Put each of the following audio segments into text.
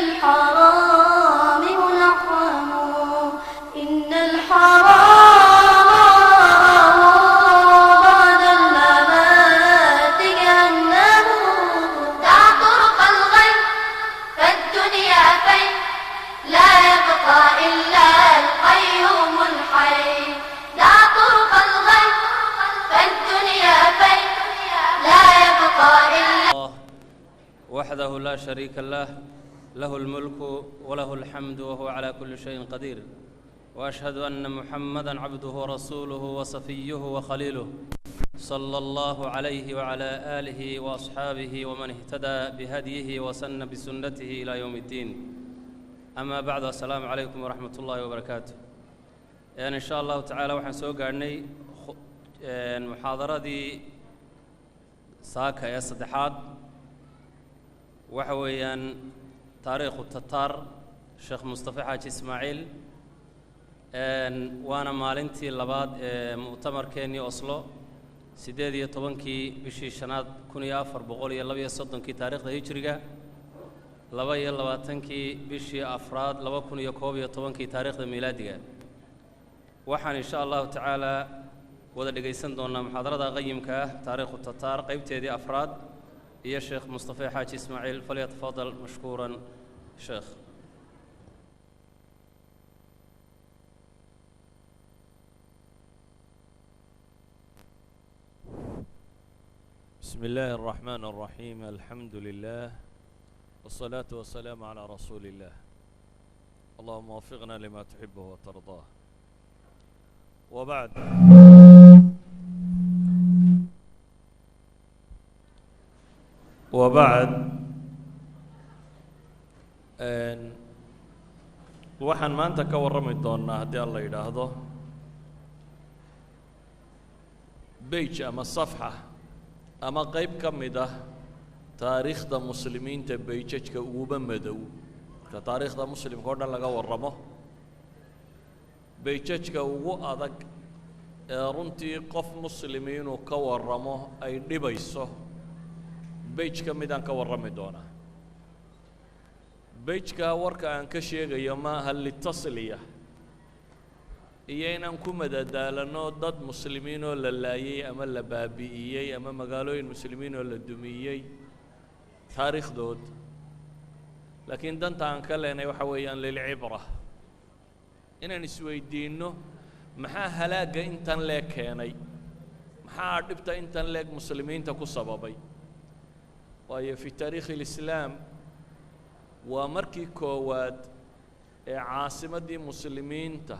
الحرام منعم إن الحرام بعد الممات جهنم دع طرق الغي فالدنيا فين لا يبقى إلا القيوم الحي دع طرق الغي فالدنيا فين لا يبقى إلا وحده لا شريك له له الملك وله الحمد وهو على كل شيء قدير وأشهد أن محمدًا عبده ورسوله وصفيه وخليله صلى الله عليه وعلى آله وأصحابه ومن اهتدى بهديه وسن بسنته إلى يوم الدين أما بعد السلام عليكم ورحمة الله وبركاته يعني إن شاء الله تعالى وحن سو قارني محاضرة دي ساكا يا صدحات وحويا تاريخ التتار الشيخ مصطفى حاج إسماعيل وانا مالنتي لباد مؤتمر كيني أصلو سيدي طبنكي بشي شناد كوني أفر بقولي لبي صدنكي تاريخ ده هجرية لبي لباتنكي بشي أفراد لبا كوني كوبي طبنكي تاريخ ده ميلادية وحن إن شاء الله تعالى وذا دقيسن دونا محاضرة قيمك تاريخ التتار قيبتي دي أفراد يا شيخ مصطفى حاج إسماعيل فليتفضل مشكورا شيخ بسم الله الرحمن الرحيم الحمد لله والصلاة والسلام على رسول الله اللهم وفقنا لما تحبه وترضاه وبعد waxaan maanta ka warrami doonnaa haddii alla yidhaahdo beyj ama safxa ama qayb ka mid ah taariikhda muslimiinta beyjajka uguba madow marka taariikhda muslimka oo dhan laga warramo beyjajka ugu adag ee runtii qof muslimi inuu ka warramo ay dhibayso beyj ka midaan ka warrami doonaa beyjka warka aan ka sheegayo maaha litasliya iyo inaan ku madadaalano dad muslimiin oo la laayay ama la baabi'iyey ama magaalooyin muslimiin oo la dumiyey taariikhdood laakiin danta aan ka leenay waxa weeyaan lilcibra inaan isweydiinno maxaa halaagga intan leeg keenay maxaa dhibta intan leeg muslimiinta ku sababay waayo fi taariikhi alislaam waa markii koowaad ee caasimaddii muslimiinta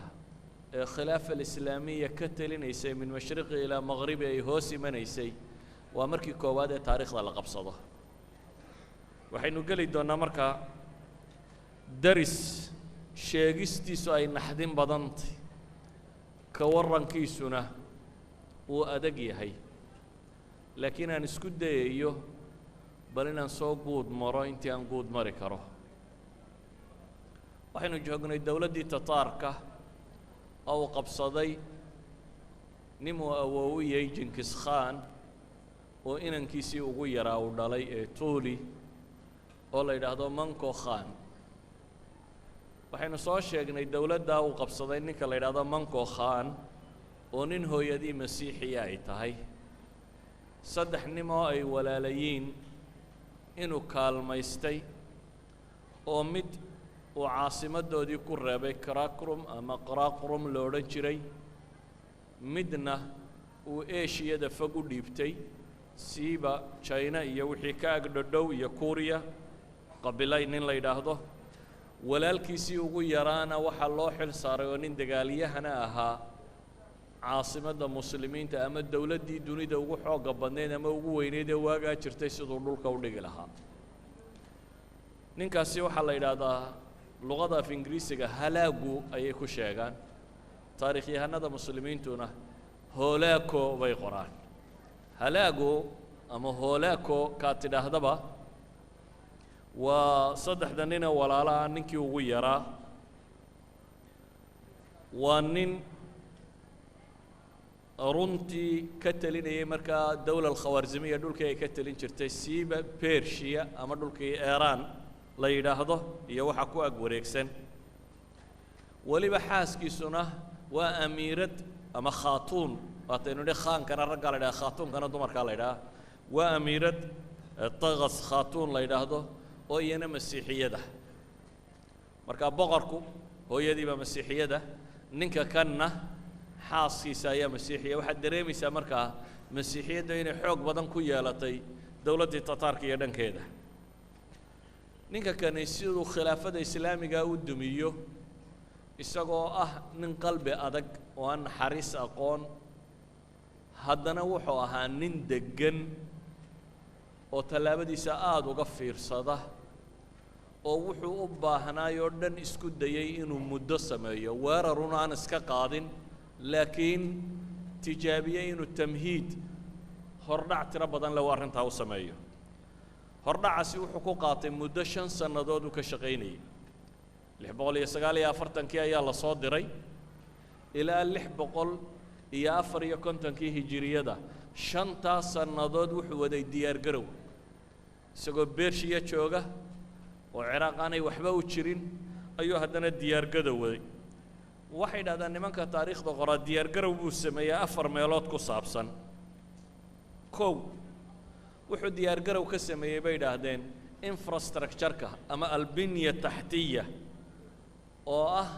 ee khilaafa alislaamiya ka talinaysay min mashriqi ilaa maqribi ay hoos imanaysay waa markii koowaad ee taariikhda la qabsado waxaynu geli doonnaa markaa daris sheegistiisu ay naxdin badantay ka warrankiisuna uu adag yahay laakiin aan isku dayayo bal inaan soo guud maro intii aan guud mari karo waxaynu joognay dowladdii tataarka oo uu qabsaday ninuu awoowiyey jinkis khaan oo inankiisii ugu yaraa uu dhalay ee tuuli oo la yidhaahdo manko khaan waxaynu soo sheegnay dowladdaa uu qabsaday ninka la yidhaahdo manko khaan oo nin hooyadii masiixiya ay tahay saddex nin oo ay walaalayiin inuu kaalmaystay oo mid uu caasimadoodii ku reebay karakrum ama qaraqrum la odhan jiray midna uu eeshiyada fog u dhiibtay siiba china iyo wixii ka agdhodhow iyo kuuriya qabilay nin la yidhaahdo walaalkiisii ugu yaraana waxaa loo xil saaray oo nin dagaalyahana ahaa caasimadda muslimiinta ama dowladdii dunida ugu xoogga badnayd ama ugu weyneyd ee waagaa jirtay siduu dhulka u dhigi lahaa ninkaasi waxaa la yidhaahdaa luqada af ingiriisiga halaagu ayay ku sheegaan taariikhyahanada muslimiintuna hoolaako bay qoraan halaagu ama hoolaako kaa tidhaahdaba waa saddexda nina walaalaha ninkii ugu yaraa waa nin runtii ka talinayay markaa dawla alkhawaarzimiya dhulkii ay ka talin jirtay siiba bershiya ama dhulkii iiraan la yidhaahdo iyo waxa ku ag wareegsan weliba xaaskiisuna waa amiirad ama khaatuun waataynu nidhi khaankana raggaa la yidhaha khaatuunkana dumarkaa la yidhaha waa amiirad tagas khaatuun la yidhaahdo oo iyana masiixiyada marka boqorku hooyadiibaa masiixiyada ninka kanna xaaskiisa ayaa masiixiya waxaad dareemaysaa markaa masiixiyadda inay xoog badan ku yeelatay dowladdii tataarka iyo dhankeeda ninka kani siduu khilaafada islaamiga u dumiyo isagoo ah nin qalbi adag oo aan naxariis aqoon haddana wuxuu ahaa nin deggan oo tallaabadiisa aada uga fiirsada oo wuxuu u baahnaayoo dhan isku dayay inuu muddo sameeyo weerarun aan iska qaadin laakiin tijaabiyey inuu tamhiid hordhac tiro badan leh uu arrintaa u sameeyo hordhacaasi wuxuu ku qaatay muddo 5 sannadood uu ka shaqaynayay 649 ayaa la soo diray ilaa 654 hijiriyada 5 sannadood wuxuu waday diyaar garow isagoo beershiya jooga oo ciraaq aanay waxba u jirin ayuu haddana diyaar garow waday waxay dhahdaan nimanka taariikhda qoraa diyaar garow buu sameeyay 4 meelood ku saabsan kow wuxuu diyaar garow ka sameeyay bay dhahdeen infrastructure-ka ama albinya taxtiya oo ah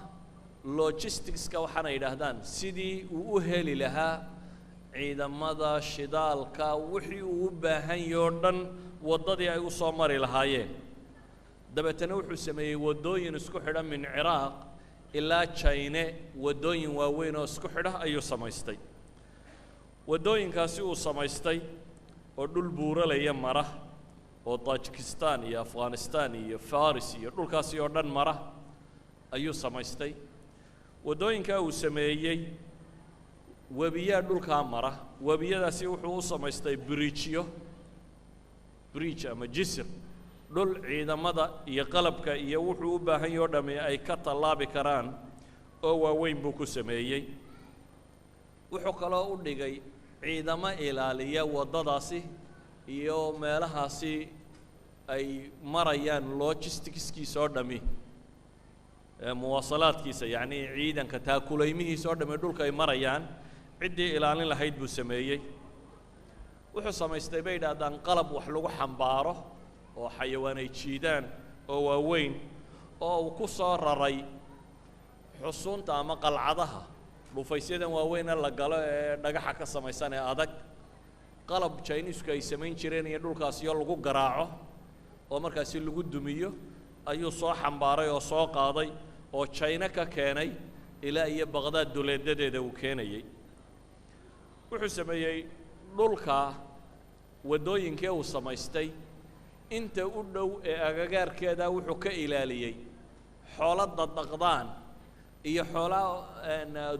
logistics-ka waxaana yidhaahdaan sidii uu u heli lahaa ciidamada shidaalka wixii uu u baahan yahay oo dhan waddadii ay u soo mari lahaayeen dabeetana wuxuu sameeyey waddooyin isku xidha min ciraaq ilaa China waddooyin waaweyn oo isku xidha ayuu samaystay waddooyinkaasi uu samaystay oo dhul buuralaya mara oo Tajikistan iyo Afghanistan iyo Faris iyo dhulkaasi oo dhan mara ayuu samaystay waddooyinka uu sameeyey webiyaa dhulkaa mara webiyadaasi wuxuu u samaystay bridge ama jisr dhul ciidamada iyo qalabka iyo wuxuu u baahan yahay oo dhami ay ka tallaabi karaan oo waaweyn buu ku sameeyey wuxuu kaloo u dhigay ciidamo ilaaliya waddadaasi iyo meelahaasi ay marayaan logistics-kiisa oo dhami muwaasalaadkiisa yacni ciidanka taakulaymihiisa oo dhami dhulka ay marayaan ciddii ilaalin lahayd buu sameeyey wuxuu samaystay bay yidhaahdaan qalab wax lagu xambaaro oo xayawaan ay jiidaan oo waaweyn oo uu ku soo raray xusuunta ama qalcadaha dhufaysyadan waaweyn la galo ee dhagaxa ka samaysan ee adag qalab Chinese-ku ay samayn jireen iyo dhulkaasi oo lagu garaaco oo markaasi lagu dumiyo ayuu soo xambaaray oo soo qaaday oo China ka keenay ilaa iyo Baghdad duleedadeeda uu keenayay wuxuu sameeyey dhulka waddooyinkii uu samaystay inta u dhow ee agagaarkeeda wuxuu ka ilaaliyey xoolo dhaqdaan iyo xoolo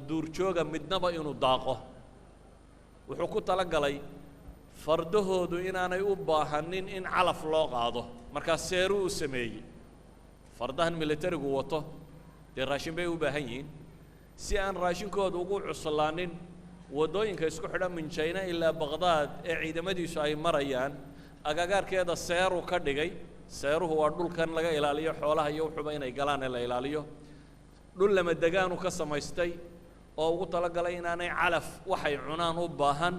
duurjooga midnaba inuu daaqo wuxuu ku talagalay fardahoodu inaanay u baahanin in calaf loo qaado markaa seeru u sameeyey fardahan militarigu wato dee raashin bay u baahan yihiin si aan raashinkooda ugu cuslaanin waddooyinka isku xidha min China ilaa Baghdad ee ciidamadiisu ay marayaan agagaarkeeda seeru ka dhigay seeruhu waa dhulkan laga ilaaliyo xoolaha iyo wuxuuba inay galaan ee la ilaaliyo dhul lama degaanu ka samaystay oo ugu talagalay inaanay calaf waxay cunaan u baahan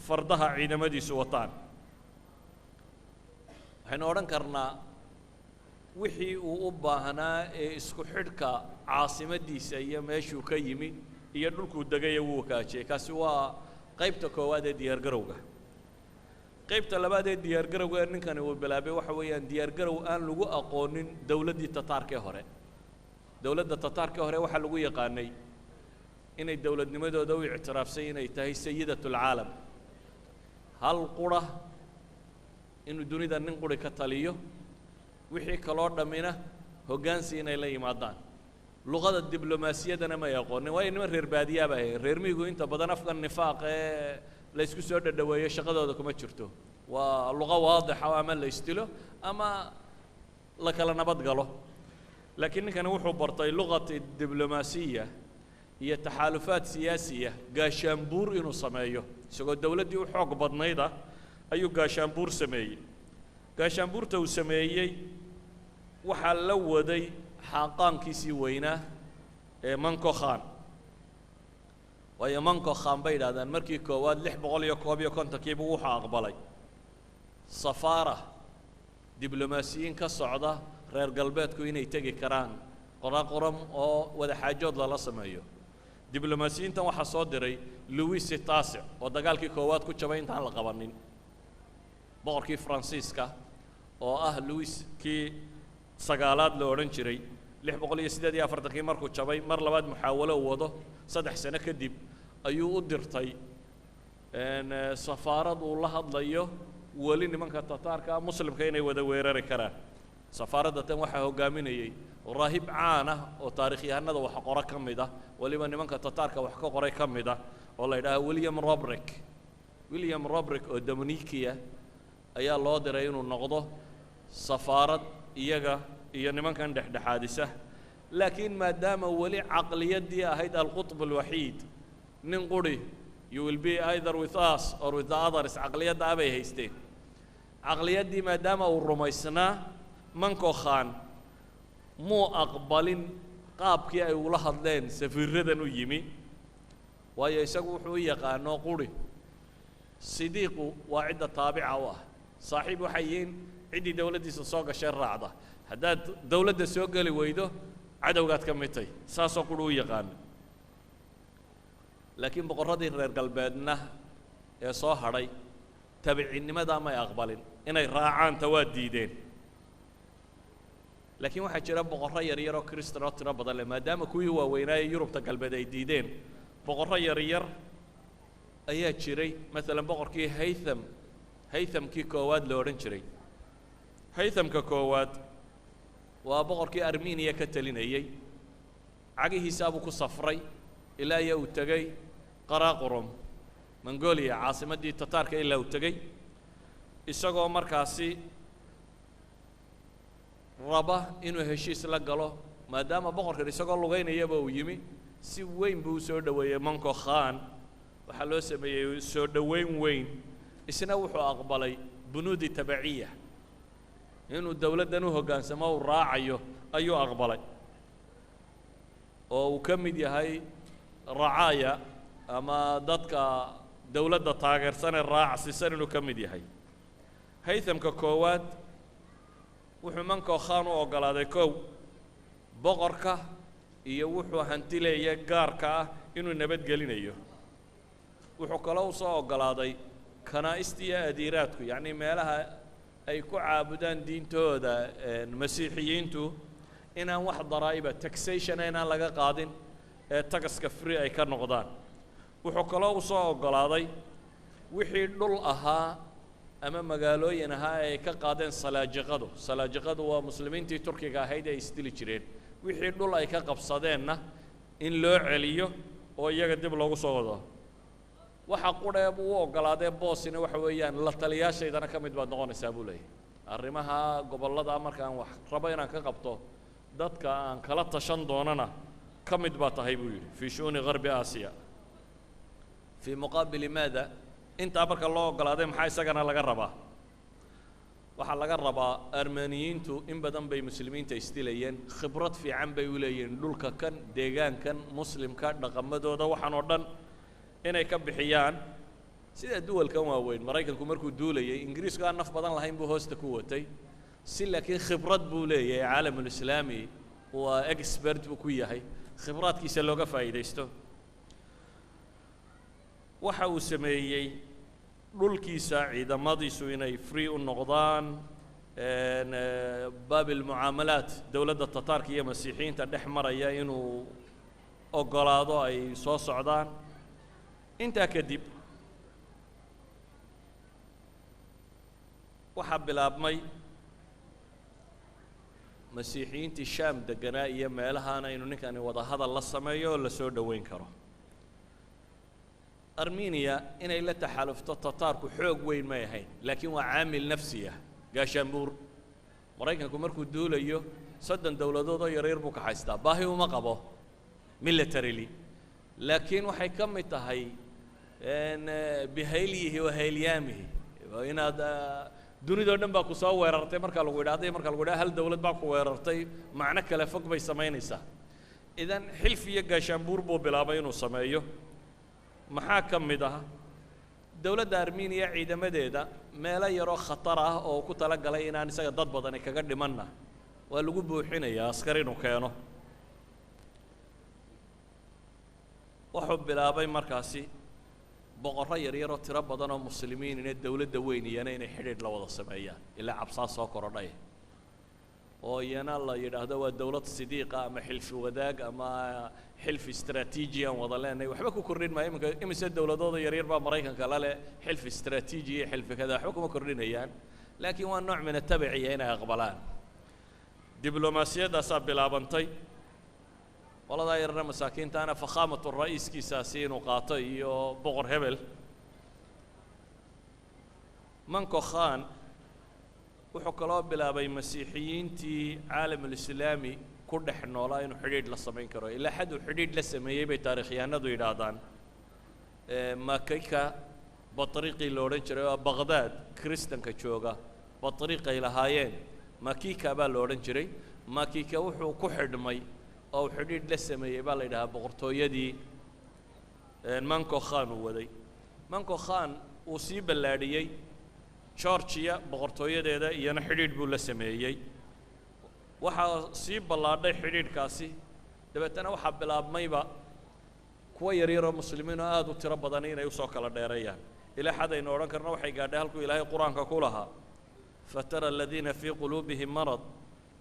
fardaha ciidamadiisu wataan waxaynu odhan karnaa wixii uu u baahnaa ee isku xidhka caasimadiisa iyo meeshuu ka yimi iyo dhulkuu degay wuu wakaajiyey kaasi waa qaybta koowaad ee diyaar garowga qaybta labaad ee diyaar garowga ee ninkani uu bilaabay waxa weeyaan diyaar garow aan lagu aqoonin dawladdii tataarka hore dawladda tataarka hore waxa lagu yaqaanay inay dawladnimadooda u ictiraafsay inay tahay sayidatul caalam hal qura inuu dunida nin quri ka taliyo wixii kaloo dhamina hoggaansi inay la yimaadaan luqada diblomaasiyadana ma yaqoonin waayo niman reer baadiyaa baa ahayn reer miyigu inta badan afkan nifaaq ee la isku soo dhadhaweeyo shaqadooda kuma jirto waa luqa waadixa oo ama la istilo ama la kala nabad galo laakiin ninkani wuxuu bartay luqati diblomaasiya iyo taxaalufaad siyaasiya gaashaanbuur inuu sameeyo isagoo dawladdii u xoog badnayda ayuu gaashaanbuur sameeyey gaashaanbuurta uu sameeyey waxaa la waday xaaqaankiisii weynaa ee Manco Khan waayo Manco Khan bay yidhaahdaan markii koowaad 651kiiba wuxuu aqbalay safaara diblomaasiyiin ka socda reer galbeedku inay tegi karaan qoran oo wada xaajood lala sameeyo diblomaasiyiintan waxaa soo diray Louis XVI oo dagaalkii koowaad ku jabay intaan la qabanin boqorkii Faransiiska oo ah Louis kii sagaalaad la odhan jiray 648 markuu jabay mar labaad muxaawalo wado 3 sano kadib ayuu u dirtay safaarad uu la hadlayo wali nimanka Tataarka muslimka inay wada weerari karaan safaaradda tan waxaa hogaaminayay raahib caan ah oo taariikhyahanada wax qora ka mid ah waliba nimanka Tataarka wax ka qoray ka mid ah oo la yidhaahdo William Robrick oo Dominikiya ayaa loo diray inuu noqdo safaarad iyaga iyo nimankan dhexdhexaadisa laakiin maadaama wali caqliyadii ahayd al-qutb al-wahiid nin quri you will be either with us or with the others caqliyadda abay haysteen caqliyadii maadaama uu rumaysnaa Manco Khan muu aqbalin qaabkii ay ula hadleen safiiradan u yimi waayo isagu wuxuu u yaqaano quri sidiiqu waa cidda taabica u ah saaxiib waxay yihiin ciddii dowladdiisa soo gashay raacda haddaad dowladda soo geli weydo cadowgaad ka mid tahay saasoo quri u yaqaano laakiin boqorradii reer galbeedna ee soo hadhay tabiciinnimadaa may aqbalin inay raacaanta waa diideen laakiin waxaa jira boqorro yaryar oo kristan oo tiro badan leh maadaama kuwii waaweynaaye yurubta galbeed ay diideen boqorro yaryar ayaa jiray maalan boqorkii haythamkii koowaad la odhan jiray haythamka koowaad waa boqorkii armeniya ka talinayay cagihiisaabuu ku safray ilaa iyo uu tegey Qaraqorum Mongolia caasimaddii Tataarka ilaa uu tegey isagoo markaasi raba inuu heshiis la galo maadaama boqorkan isagoo lugaynayaba uu yimi si weyn buu soo dhaweeyay Manco Khan waxaa loo sameeyey soo dhaweyn weyn isna wuxuu aqbalay bunuudi tabaciya inuu dowladdan u hoggaansamo uu raacayo ayuu aqbalay oo uu ka mid yahay racaaya ama dadka dowladda taageersan ee raacsiisan inuu ka mid yahay haythamka koowaad wuxuu Manco Khan u oggolaaday kow boqorka iyo wuxuu hantileeya gaarka ah inuu nabadgelinayo wuxuu kaloo u soo oggolaaday kanaa'ista iyo adiiraadku yacni meelaha ay ku caabudaan diintooda masiixiyiintu inaan wax daraa'iba taxation inaan laga qaadin ee tagaska free ay ka noqdaan wuxuu kaloo u soo oggolaaday wixii dhul ahaa ama magaalooyin ahaa ay ka qaadeen salaajiqadu waa muslimiintii turkiga ahayd ay isdili jireen wixii dhul ay ka qabsadeenna in loo celiyo oo iyaga dib loogu soo wado waxa qudheeb uu oggolaadee boosina waxa weeyaan la taliyaashaydana ka mid baad noqonaysaa buu leeyahay arrimaha gobollada markaan wax rabo inaan ka qabto dadka aan kala tashan doonana ka mid baa tahay buu yidhi fii shu'uuni garbi aasiya fii muqaabili maada intaa marka loo oggolaaday maxaa isagana laga rabaa waxaa laga rabaa armeniyiintu in badan bay muslimiinta isdilayeen khibrad fiican bay u leeyihiin dhulka kan deegaankan muslimka dhaqamadooda waxaan oo dhan inay ka bixiyaan sida duwalkan waaweyn maraykanku markuu duulayay ingiriisku aan naf badan lahayn buu hoosta ku watay si laakiin khibrad buu leeyahay caalamulislaami waa expert buu ku yahay khibraadkiisa looga faa'iidaysto waxa uu sameeyey dhulkiisa ciidamadiisu inay free u noqdaan baabil mucaamalaat dowladda Tataarka iyo masiixiyiinta dhex maraya inuu oggolaado ay soo socdaan intaa kadib waxaa bilaabmay masiixiyiintii shaam deganaa iyo meelahaana inuu ninkani wada hadal la sameeyo oo la soo dhoweyn karo armeniya inay la taxalufto Tataarku xoog weyn ma ahayn laakiin waa caamil nafsi ah gaashaanbuur maraykanku markuu duulayo 3 dowladood oo yaryar buu ka haystaa baahi uma qabo militarily laakiin waxay ka mid tahay bihaylihi wa hayliyaamihi inaad dunidoo dhan baa ku soo weerartay marka lagu yidhaahdo marka lagu yidhaha hal dawlad baa ku weerartay macno kale fog bay samaynaysaa idan xilfi iyo gaashaanbuur buu bilaabay inuu sameeyo maxaa ka mid ah dawladda armeniya ciidamadeeda meelo yaroo khatar ah oo ku talagalay inaan isaga dad badani kaga dhimanna waa lagu buuxinayaa askar inuu keeno wuxuu bilaabay markaasi boqorro yaryaroo tiro badan oo muslimiin inay dawladda weyn iyana inay xidhiidh la wada sameeyaan ilaa cabsaa soo korodhay oo iyana la yidhaahdo waa dawlad sidiiqa ama xilfi wadaag ama xilfi istaraatiiji aan wada leenahay waxba ku kordhin maayo imise dawladooda yaryar baa maraykanka la leh xilfi istaraatiiji iyo xilfi kada waxba kuma kordhinayaan laakiin waa nooc min atabiciya inay aqbalaan diblomaasiyaddaasaa bilaabantay qoladaa yarna masaakiintaana fakhaamatu ra'iiskiisaasi inuu qaato iyo boqor hebel manko khan wuxuu kaloo bilaabay masiixiyiintii caalamulislaami ku dhex noolaa inuu xidhiidh la samayn karo ilaa xad uu xidhiidh la sameeyey bay taarikhyahanadu yidhaahdaan makayka batriiqii la odhan jiray oo baqdaad kristanka jooga batriiqay lahaayeen makika baa la odhan jiray makika wuxuu ku xidhmay oo xidhiidh la sameeyey baa la yidhahaa boqortooyadii manko khan uu waday manko khan uu sii ballaadhiyey georgiya boqortooyadeeda iyana xidhiidh buu la sameeyey waxaa sii ballaadhay xidhiidhkaasi dabeetana waxaa bilaabmayba kuwa yaryaroo muslimiin oo aad u tiro badan inay usoo kala dheereeyaan ilaa xad aynu odhan karno waxay gaadhay halkuu ilaahay qur-aanka ku lahaa fatara aladiina fii quluubihim marad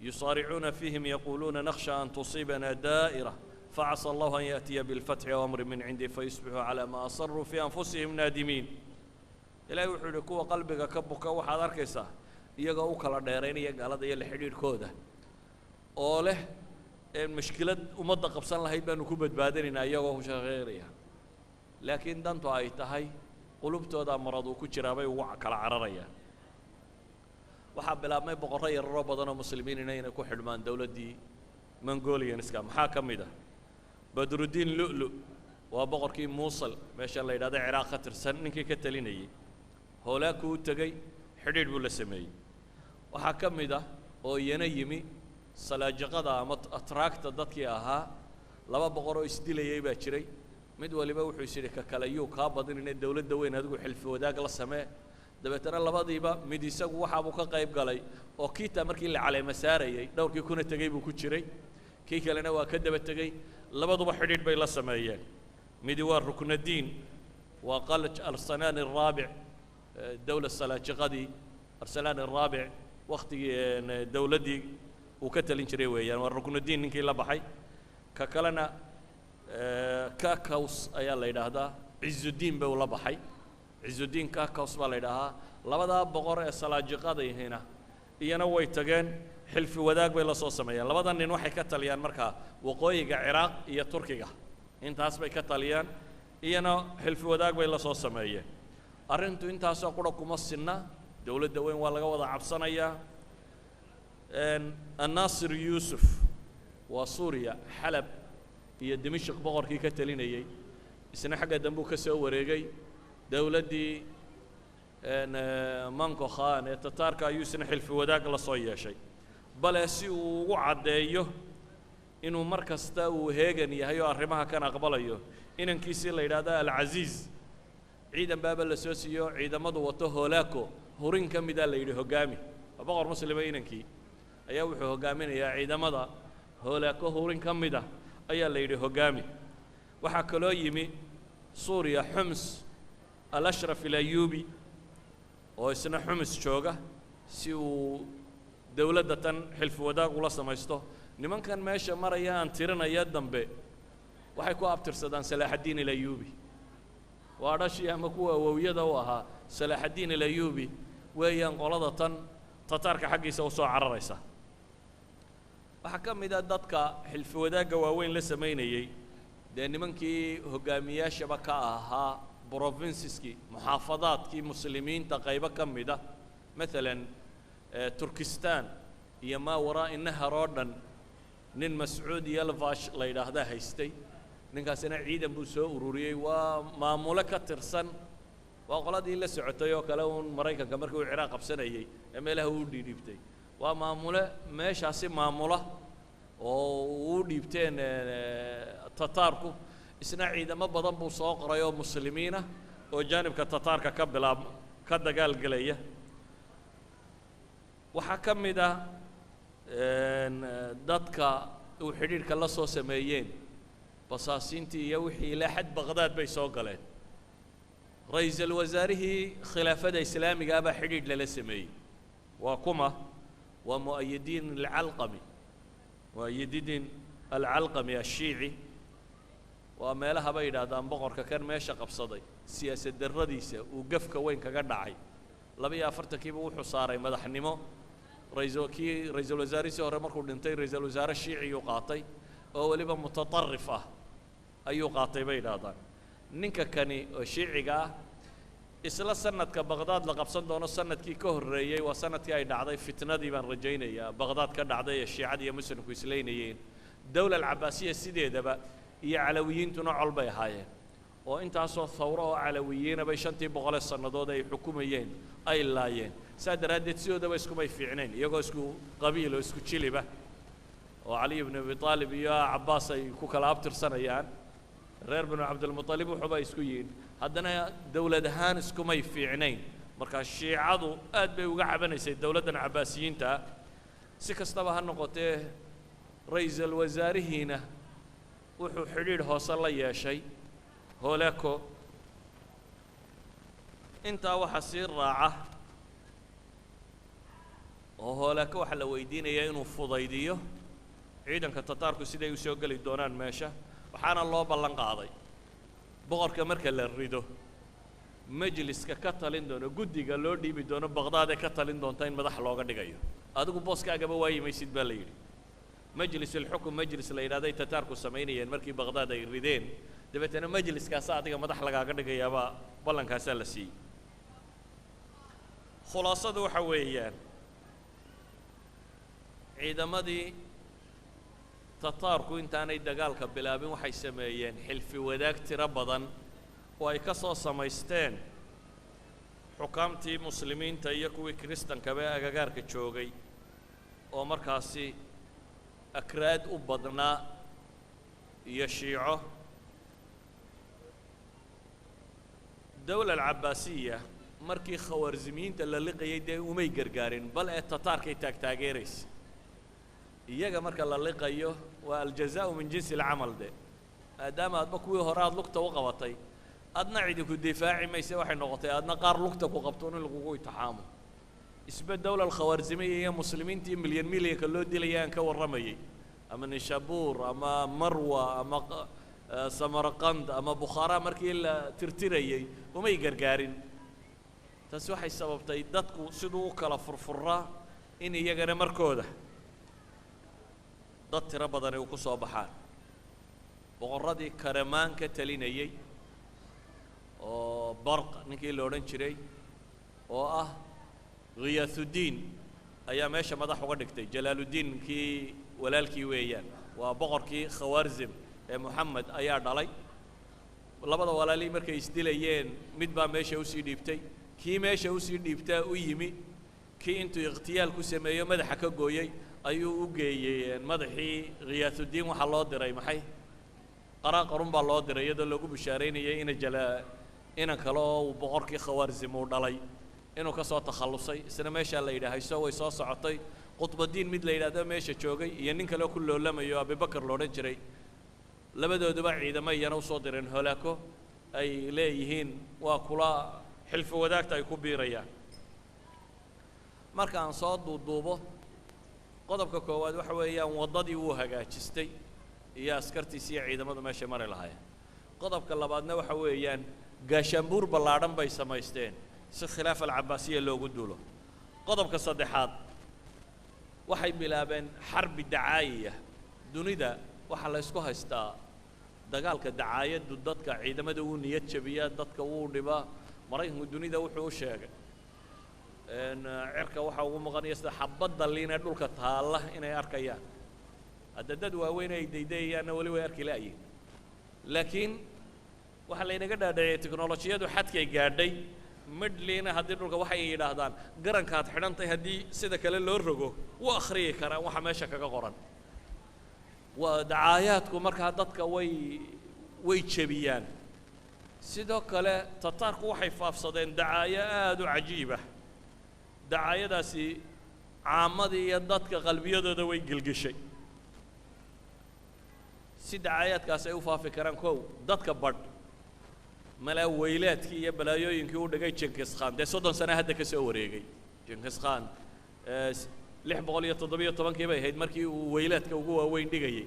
يصارعون فيهم يقولون نخشى أن تصيبنا دائرة فعسى الله أن يأتي بالفتح وأمر من عنده فيصبحوا على ما أصروا في أنفسهم نادمين إلهي وحول كوا قلبك كبك وحضر كيسا يجا أوكلا ديرين يجا على ذي الحديد كوده أوله المشكلة ومضى قبصان لها يبقى نكوبة بادرين أيها وهو شغيريا لكن دانتو عيتهاي قلوبتو هذا مرض وكتشرابي ووعك على عراريا waxaa bilaabmay boqorro yararoo badanoo muslimiin inayna ku xidhmaan dawladdii mongolianiska maxaa ka mid ah badruddiin lu'lu waa boqorkii muusal meesha la yidhahdo ciraaq ka tirsan ninkii ka talinayey hoolaaku u tegey xidhiidh buu la sameeyey waxaa ka mid ah oo iyana yimi salaajiqada ama atraagta dadkii ahaa laba boqoroo isdilayay baa jiray mid waliba wuxuu is yidhi ka kale yuu kaa badin inay dawladda weyn adigu xilfi wadaag la samee dabeetana labadiiba mid isagu waxaabuu ka qayb galay oo kiitaa markii la caleema saarayey dhowrkii kuna tegey buu ku jiray kii kalena waa ka daba tegey labaduba xidhiidh bay la sameeyeen midi waa ruknadiin waa qalaj arsanaan araabic dawla salaajiqadii arsanaan araabic wakhtigii dawladdii uu ka talin jiray weeyaan waa ruknadiin ninkii la baxay ka kalena kakaws ayaa la yidhaahdaa cizudiin bay ula baxay cizudiin kakaws baa la yidhaahaa labadaa boqor ee salaajiqadayhina iyana way tageen xilfi wadaag bay la soo sameeyeen labada nin waxay ka taliyaan markaa waqooyiga ciraaq iyo turkiga intaas bay ka taliyaan iyana xilfi wadaag bay la soo sameeyeen arrintu intaasoo qura kuma sinna dawladda weyn waa laga wada cabsanayaa annaasir yuusuf waa suuriya xalab iyo dimashq boqorkii ka talinayey isna xagga dambuu ka soo wareegay dawladdii manko khan ee tataarka ayuu isna xilfi wadaag la soo yeeshay bale si uu ugu caddeeyo inuu mar kasta uu heegan yahay oo arrimaha kan aqbalayo inankiisii la yidhaahdo alcasiiz ciidan baaba la soo siiyo ciidamadu wato hoolaako hurin ka mida la yidhi hoggaami waa boqor muslima inankii ayaa wuxuu hoggaaminayaa ciidamada hoolaako hurin ka mida ayaa la yidhi hoggaami waxaa kaloo yimi suuriya xums alashraf ilayubi oo isna xumus jooga si uu dawladda tan xilfi wadaag ula samaysto nimankan meesha maraya aan tirinaya dambe waxay ku abtirsadaan salaaxaddiin ilayubi waa dhashii ama kuwa awowyada u ahaa salaaxaddiin ilayubi weeyaan qolada tan tataarka xaggiisa usoo cararaysa waxaa ka mid a dadka xilfi wadaagga waaweyn la samaynayey dee nimankii hoggaamiyaashaba ka ahaa provinceski muxaafadaadkii muslimiinta qaybo ka mida maalan turkistan iyo maa waraa'i nahar oo dhan nin mascuud yalvash la yidhaahda haystay ninkaasina ciidan buu soo ururiyey waa maamulo ka tirsan waa qoladii la socotay oo kale uun maraykanka markii uu ciraaq qabsanayay ee meelaha uu dhiibtay waa maamule meeshaasi maamula oo uu dhiibteen tataarku isna ciidamo badan buu soo qoray oo muslimiina oo jaanibka tataarka ka dagaalgelaya waxaa ka mid ah dadka uu xidhiidhka la soo sameeyeen basaasiintii iyo wixii ilaa xad baqdaad bay soo galeen ra-iisul wasaarihii khilaafada islaamiga ah baa xidhiidh lala sameeyey waa kuma waa mu'ayidiin alcalqami mu'ayidiin alcalqami ashiici waa meelaha bay yidhaahdaan boqorka kan meesha qabsaday siyaasad darradiisa uu gafka weyn kaga dhacay 42kiiba wuxuu saaray madaxnimo ra-iisul wasaarihiisii hore markuu dhintay ra-iisul wasaare shiiciyuu qaatay oo weliba mutatarrif ah ayuu qaatay bay yidhaahdaan ninka kani oo shiiciga ah isla sanadka baqdaad la qabsan doono sanadkii ka horreeyey waa sanadkii ay dhacday fitnadii baan rajaynayaa baqdaad ka dhacday ee shiicada iyo muslimku islaynayeen dowla alcabaasiya sideedaba iyo calawiyiintuna col bay ahaayeen oo intaasoo thawro oo calawiyiina bay 500 sannadood ay xukumayeen ay laayeen saa daraaddeed sidoodaba iskumay fiicnayn iyagoo isku qabiil oo isku jiliba oo cali ibn abi aalib iyo cabbaas ay ku kala abtirsanayaan reer binu cabdilmuطalib wuxuuba isku yihiin haddana dowlad ahaan iskumay fiicnayn markaa shiicadu aad bay uga cabanaysay dowladdan cabbaasiyiinta si kastaba ha noqotee ra-iisul wasaarihiina wuxuu xidhiidh hoose la yeeshay hooleko intaa waxaa sii raaca oo hooleko waxaa la weydiinayaa inuu fudaydiyo ciidanka tataarku siday u soo geli doonaan meesha waxaana loo ballan qaaday boqorka marka la rido majliska ka talin doono guddiga loo dhiibi doono baqdaad ee ka talin doonta in madax looga dhigayo adigu booskaagaba waayi maysid baa la yidhi majlis alxukm majlis la yidhahday tataarku samaynayeen markii baqdaad ay rideen dabeetana majliskaasa adiga madax lagaaga dhigayaabaa ballankaasaa la siiyey khulaasadu waxa weeyaan ciidamadii tataarku intaanay dagaalka bilaabin waxay sameeyeen xilfi wadaag tiro badan oo ay ka soo samaysteen xukaamtii muslimiinta iyo kuwii kiristankaba ee agagaarka joogay oo markaasi akraad u badnaa iyo shiico dowla alcabaasiya markii khawaarzimiyiinta la liqayay dee umay gargaarin bal ee tataarkay taageeraysa iyaga marka la liqayo waa aljazaa'u min jinsi alcamal de maadaama adba kuwii hore aada lugta u qabatay adna cidinku difaaci mayse waxay noqotay adna qaar lugta ku qabtoon in lagugu itixaamo isba dowla alkhawaarzimiya iyo muslimiintii milyanka loo dilaya aan ka warramayay ama nishabuur ama marwa ama samarqand ama bukhaara markii la tirtirayay umay gargaarin taasi waxay sababtay dadku siduu u kala furfuraa in iyagana markooda dad tiro badani u ku soo baxaan boqorradii karamaan ka talinayey oo barq ninkii la odhan jiray oo ah khiyaathudiin ayaa meesha madax uga dhigtay jalaaluddiin kii walaalkii weeyaan waa boqorkii khawaarzim ee moxamed ayaa dhalay labada walaalii markay isdilayeen mid baa meesha usii dhiibtay kii meesha usii dhiibtaa u yimi kii intuu ikhtiyaal ku sameeyo madaxa ka gooyey ayuu u geeyey madaxii khiyaathudiin waxaa loo diray maxay qaraaqarun baa loo diray iyadoo lagu bishaaraynayay inan kale oo uu boqorkii khawaarzim uu dhalay inuu ka soo takhallusay isna meeshaa la yidhaahayso way soo socotay qutbadiin mid la yidhaahdo meesha joogay iyo nin kale oo ku loolamayo abibakar lo odhan jiray labadooduba ciidamo iyana usoo direen holaako ay leeyihiin waa kula xilfi wadaagta ay ku biirayaan marka aan soo duuduubo qodobka koowaad waxa weeyaan waddadii wuu hagaajistay iyo askartiisi iyo ciidamadu meeshay mari lahaayeen qodobka labaadna waxa weeyaan gaashaanbuur ballaadhan bay samaysteen si khilaaf alcabaasiya loogu duulo qodobka saddexaad waxay bilaabeen xarbi dacaayiya dunida waxaa la ysku haystaa dagaalka dacaayaddu dadka ciidamada wuu niyad jabiyaa dadka wuu dhibaa maraykanku dunida wuxuu u sheegay cirka waxaa ugu maqanaya sida xabadda liin ee dhulka taalla inay arkayaan hadda dad waaweyn ay daydayayaanna weli way arki la'yiin laakiin waxaa laynaga dhaadhiciyay teknolojiyadu xadkay gaadhay midhliina haddii dhulka waxay yidhaahdaan garankaad xidhantay haddii sida kale loo rogo wuu akhriyi karaa waxa meesha kaga qoran waa dacaayaadku markaa dadka way jebiyaan sidoo kale tataarku waxay faafsadeen dacaayo aad u cajiib ah dacaayadaasi caamadii iyo dadka qalbiyadooda way gelgeshay si dacaayaadkaas ay u faafi karaan kow dadka badh malaa weylaadkii iyo balaayooyinkii u dhigay Jenkins Khan dee 30 sano hadda ka soo wareegay Jenkins Khan 617 bay ahayd markii uu weylaadka ugu waaweyn dhigayay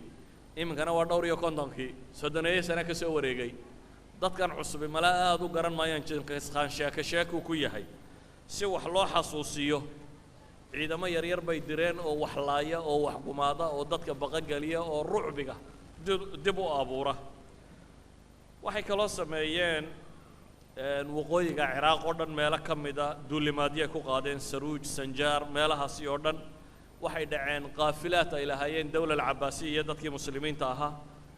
iminkana waa dhowr iyo 50kii 30 sano ka soo wareegay dadkan cusub malaa aad u garan maayaan Jenkins Khan sheeko ku yahay si wax loo xasuusiyo ciidamo yar yar bay direen oo wax laaya oo wax gumaada oo dadka baqa galiya oo ruubiga dib u abuura waxay kaloo sameeyeen waqooyiga Ciraaq oo dhan meelo ka mid ah duulimaadyo ku qaadeen Saruuj Sanjar meelahaasi oo dhan waxay dhaceen qaafilaad ay lahaayeen dawlad Cabbaasiya dadkii muslimiinta ahaa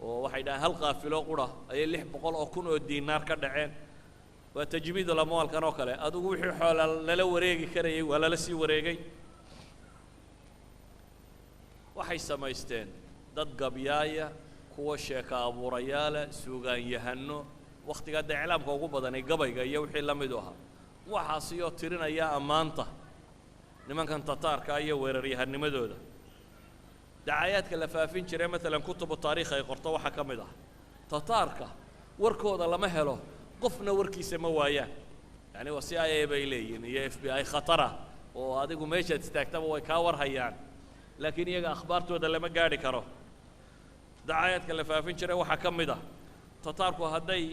oo waxay dhahaan hal qaafilo qura ay 600 oo kun oo diinaar ka dhaceen waa tajmiid al-amwaalkan oo kale adigu wixii xoolo lala wareegi karayay waa lala sii wareegay waxay samaysteen dad gabyaaya kuwa sheeka abuurayaala suugaan yahano waqtiga dacalaamka ugu badan ee gabayga iyo wixii la mid ah waxaas iyo tirinaya amaanta nimankan tataarka iyo weeraryahannimadooda dacaayadka la faafin jiray mesela kutubu taariikh ay qorto waxa ka mid ah tataarka warkooda lama helo qofna warkiisa ma waayaan yani waa CIA bay leeyihiin iyo FBI khatara oo adigu meesha istaagtaba way ka war hayaan laakiin iyaga akhbaartooda lama gaari karo dacaayadka la faafin jiray waxa ka mid ah tataarku hadday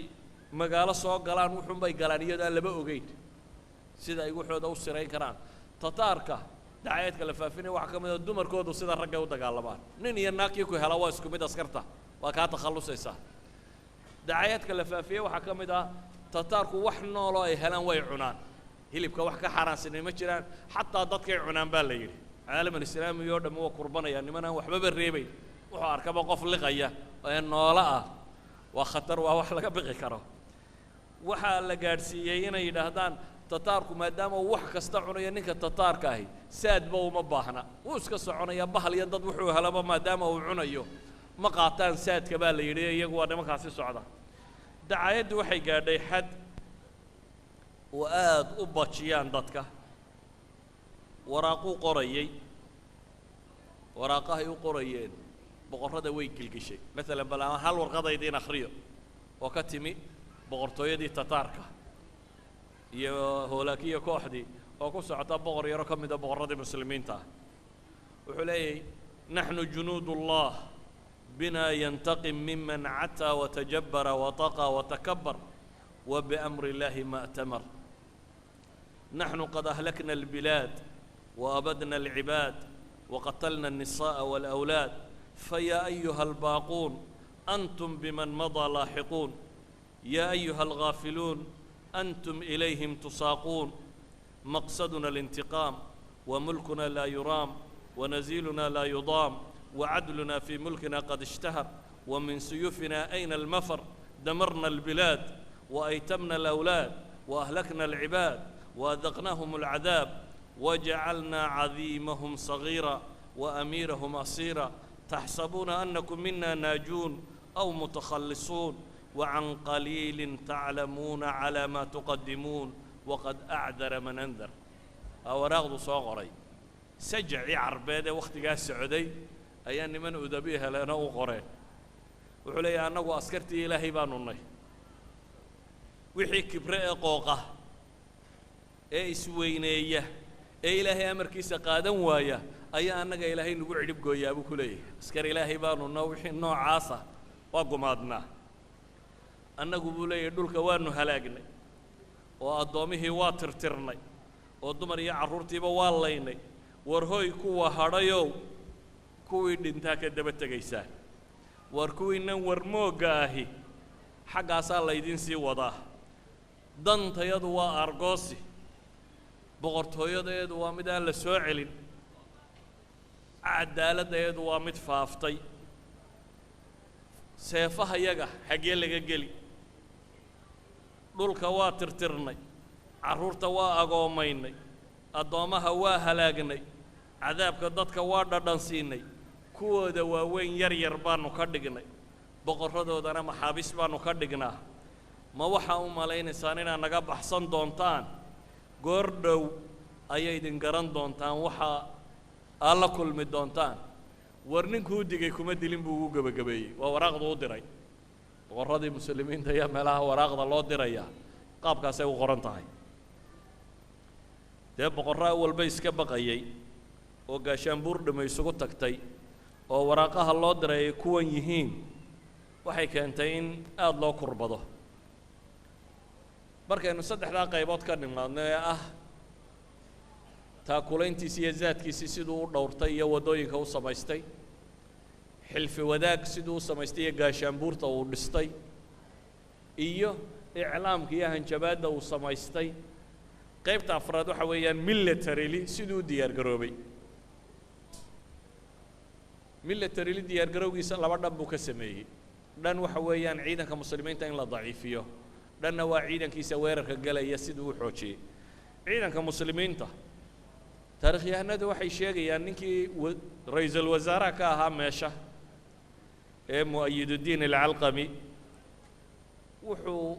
magaalo soo galaan wuxuu bay galaan iyadoo laba ogeyn sida ay waxooda u sirayn karaan tataarka dacaayadka la faafinay waxa ka mid ah dumarkoodu sida ragga u dagaalamaan nin iyo naagii ku hela waa isku mid askarta waa ka takhalusaysa dacaayadka la faafiyay waxa ka mid ah tataarku wax nool oo ay helaan way cunaan hilibka wax ka xaraansan ma jiraan xataa dadkay cunaan baa la yiri caalamka islaamiga oo dhan waa qurbanaya niman aan waxba reebay wuxuu arkaba qof liqaya oo noola ah waa khatar waa wax laga bixi karo waxa la gaarsiiyay inay yiraahdaan tataarku maadaama wax kasta cunaya ninka tataarka ahi saadba uma baahna wuu iska soconaya bahal iyo dad wuxuu helaba maadaama uu cunayo ma qaataan saadka baa la yiri iyagu waa nimankaasi socda dacaayadu waxay gaadhay xad oo aad u bajiyaan dadka waraaqu qorayay waraaqahay u qorayeen boqorrada way gilgishay mesela balaan hal warqadaydin akhriyo oo ka timi boqortooyadii tataarka iyo hoolaakiya kooxdii oo ku socota boqor yaro ka mid ah boqorradii muslimiinta wuxuu leeyahay nahnu junuudullah bina yantaqim mimman ata wa tajabbara wa taqa wa takabbar wa bi amri llahi ma atamar nahnu qad ahlakna albilad wa abadna alibad wa qatalna an-nisaa wal awlad فيا أيها الباقون أنتم بمن مضى لاحقون يا أيها الغافلون أنتم إليهم تساقون مقصدنا الانتقام وملكنا لا يرام ونزيلنا لا يضام وعدلنا في ملكنا قد اشتهر ومن سيوفنا أين المفر دمرنا البلاد وأيتمنا الأولاد وأهلكنا العباد وأذقناهم العذاب وجعلنا عظيمهم صغيرا وأميرهم أصيرا تحسبون أنكم منا ناجون أو متخلصون وعن قليل تعلمون على ما تقدمون وقد أعذر من أنذر أوراق صغري سجعي عربادة وقت جاء السعودي أيان من أدبيها لأنه قرين وحلي أنه أسكرتي إلهي بانوني وحي كبرئ قوقة إيه سوينية إيه إلهي أمر كيس قادم وايا أي أنك إلهي نقول عرب قوي أبو كلي أسكر إلهي بانو نوحي نوع عاصة وقمادنا أنك بولي يدول كوانو هلاقني وأضوميه واتر ترني ودمر يعرورتي بواليني ورهوي كوا هرايو كوي دنتاك دبت جيسان وركوي نور موجاهي حق عسال يدين سي وضاه دنت يدوا أرجوسي بقرت يدوا مدان لسوعلين cadaaladayadu waa mid faaftay seefaha yaga xagee laga geli dhulka waa tirtirnay carruurta waa agoomaynay addoomaha waa halaagnay cadaabka dadka waa dhadhansiinay kuwooda waaweyn yar yar baanu ka dhignay boqorradoodana maxaabiis baanu ka dhignaa ma waxaa u malaynaysaan inaad naga baxsan doontaan goor dhow ayay idin garan doontaan waxa aad la kulmi doontaan war ninkuu digay kuma dilin buu ugu gebagabeeyey waa waraaqdu u diray boqorradii muslimiinta ayaa meelaha waraaqda loo dirayaa qaabkaasay u qoran tahay dee boqorraa walba iska baqayay oo gaashaanbuur dhimay isugu tagtay oo waraaqaha loo diray ay kuwan yihiin waxay keentay in aada loo kurbado markaynu saddexdaa qaybood ka nimaadno ee ah taakulayntiisi iyo zaadkiisii siduu u dhowrtay iyo waddooyinka u samaystay xilfi wadaag siduu u samaystay iyo gaashaanbuurta uu dhistay iyo iclaamka iyo hanjabaadda uu samaystay qaybta afraad waxa weeyaan militarily siduu u diyaar garoobay militarily diyaar garowgiisa laba dhan buu ka sameeyey dhan waxa weeyaan ciidanka muslimiinta in la daciifiyo dhanna waa ciidankiisa weerarka galaya siduu u xoojiyey ciidanka muslimiinta taarikhyahanadu waxay sheegayaan ninkii ra-iisul wasaaraha ka ahaa meesha ee mu'ayiduddiin alcalqami wuxuu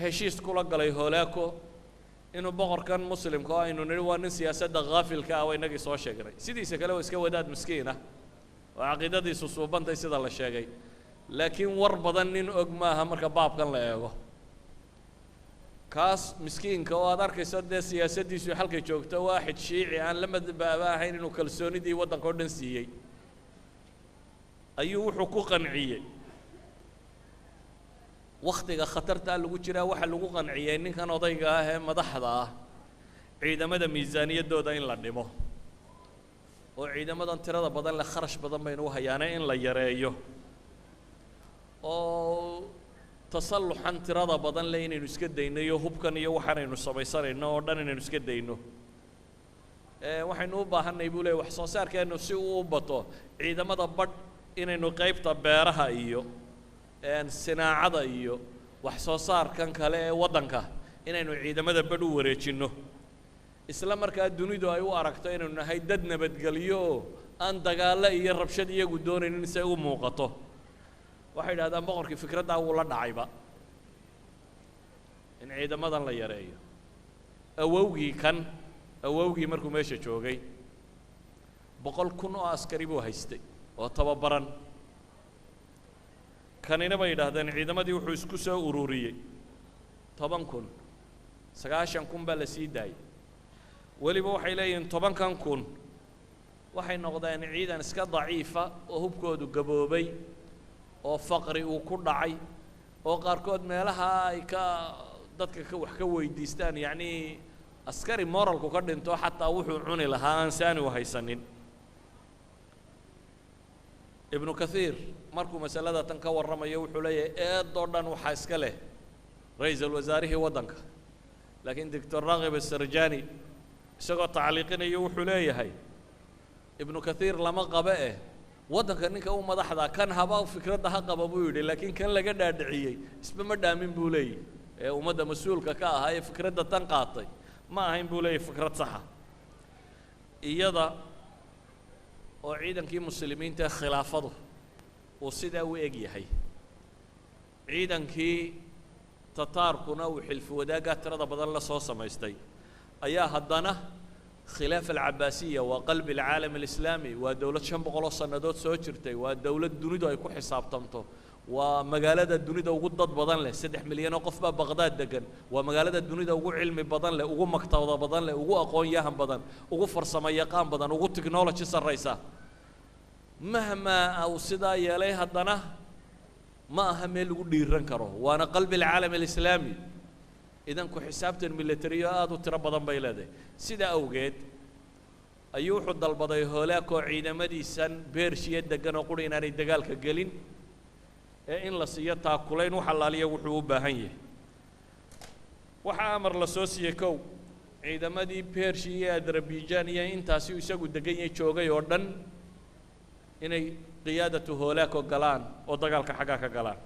heshiis kula galay holaako inuu boqorkan muslimka oo aynu nidhi waa nin siyaasadda haafilka ah waa inagii soo sheegnay sidiisa kale waa iska wadaad miskiin ah oo caqiidadiisu suubantay sida la sheegay laakiin war badan nin og maaha marka baabkan la eego kaas miskiinka oo aad arkayso dee siyaasaddiisu halkay joogto waaxid shiici aan la madbaaba ahayn inuu kalsoonidii waddanka oo dhan siiyey ayuu wuxuu ku qanciyey wakhtiga khatartaa lagu jiraa waxaa lagu qanciyey ninkan odayga ah ee madaxda ah ciidamada miisaaniyaddooda in la dhimo oo ciidamadan tirada badan leh kharash badan baynu u hayaanay in la yareeyo oo tasalluxan tirada badan leh inaynu iska dayno iyo hubkan iyo waxaanaynu samaysanayno oo dhan inaynu iska dayno waxaynu u baahanay buu leeyay wax soo saarkeennu si uu u bato ciidamada badh inaynu qaybta beeraha iyo sinaacada iyo wax soo saarkan kale ee waddanka inaynu ciidamada badh u wareejinno isla markaa dunidu ay u aragto inaynu nahay dad nabadgelyo oo aan dagaallo iyo rabshad iyagu doonaynin si ay u muuqato waxay idhahdaan boqorkii fikraddaa wuu la dhacayba in ciidamadan la yareeyo awowgii markuu meesha joogay 100,000 oo askari buu haystay oo tababaran kanina bay yidhaahdeen ciidamadii wuxuu isku soo ururiyey 10,000 9,000 baa la sii daayay weliba waxay leeyihiin 10,000 waxay noqdeen ciidan iska daciifa oo hubkoodu gaboobay oo faqri uu ku dhacay oo qaarkood meelaha ay ka dadka wax ka weydiistaan yacni askari moralku ka dhinto xataa wuxuu cuni lahaa aan saani u haysanin ibnu kathiir markuu masalada tan ka warramayo wuxuu leeyahay eedoo dhan waxaa iska leh ra-iisul wasaarihii waddanka laakiin doctor raaqib asarjani isagoo tacliiqinayo wuxuu leeyahay ibnu kathiir lama qabe waddanka ninka u madaxda kan haba fikradda ha qaba buu yidhi laakiin kan laga dhaadhiciyey isba ma dhaamin buu leeyahy ee ummadda mas-uulka ka ahaa ee fikradda tan qaatay ma ahayn buu leeyahy fikrad saxa iyada oo ciidankii muslimiinta ee khilaafadu uu sidaa u eg yahay ciidankii tataarkuna uu xilfi wadaaggaa tirada badan la soo samaystay ayaa haddana khilaafa alcabaasiya waa qalbi alcaalam alislaami waa dowlad 500 sannadood soo jirtay waa dowlad dunidu ay ku xisaabtamto waa magaalada dunida ugu dad badan leh 3 milyan oo qof baa baqdaad degan waa magaalada dunida ugu cilmi badan leh ugu maktabada badan leh ugu aqoon yahan badan ugu farsamo yaqaan badan ugu technology sarraysa mahma aw sidaa yeelay haddana ma aha meel lagu dhiiran karo waana qalbi alcaalam alislaami idan ku xisaabtan militariyo aad u tiro badan bay leedahay sidaa awgeed ayuu wuxuu dalbaday holaakoo ciidamadiisan beershiya degan oo quri inaanay dagaalka gelin ee in la siiyo taakulayn wax allaaliya wuxuu u baahan yahay waxaa amar la soo siiyey kow ciidamadii beershi iyo adarabijaan iyo intaasi isagu degan yahay joogay oo dhan inay qiyaadatu holaako galaan oo dagaalka xaggaa ka galaan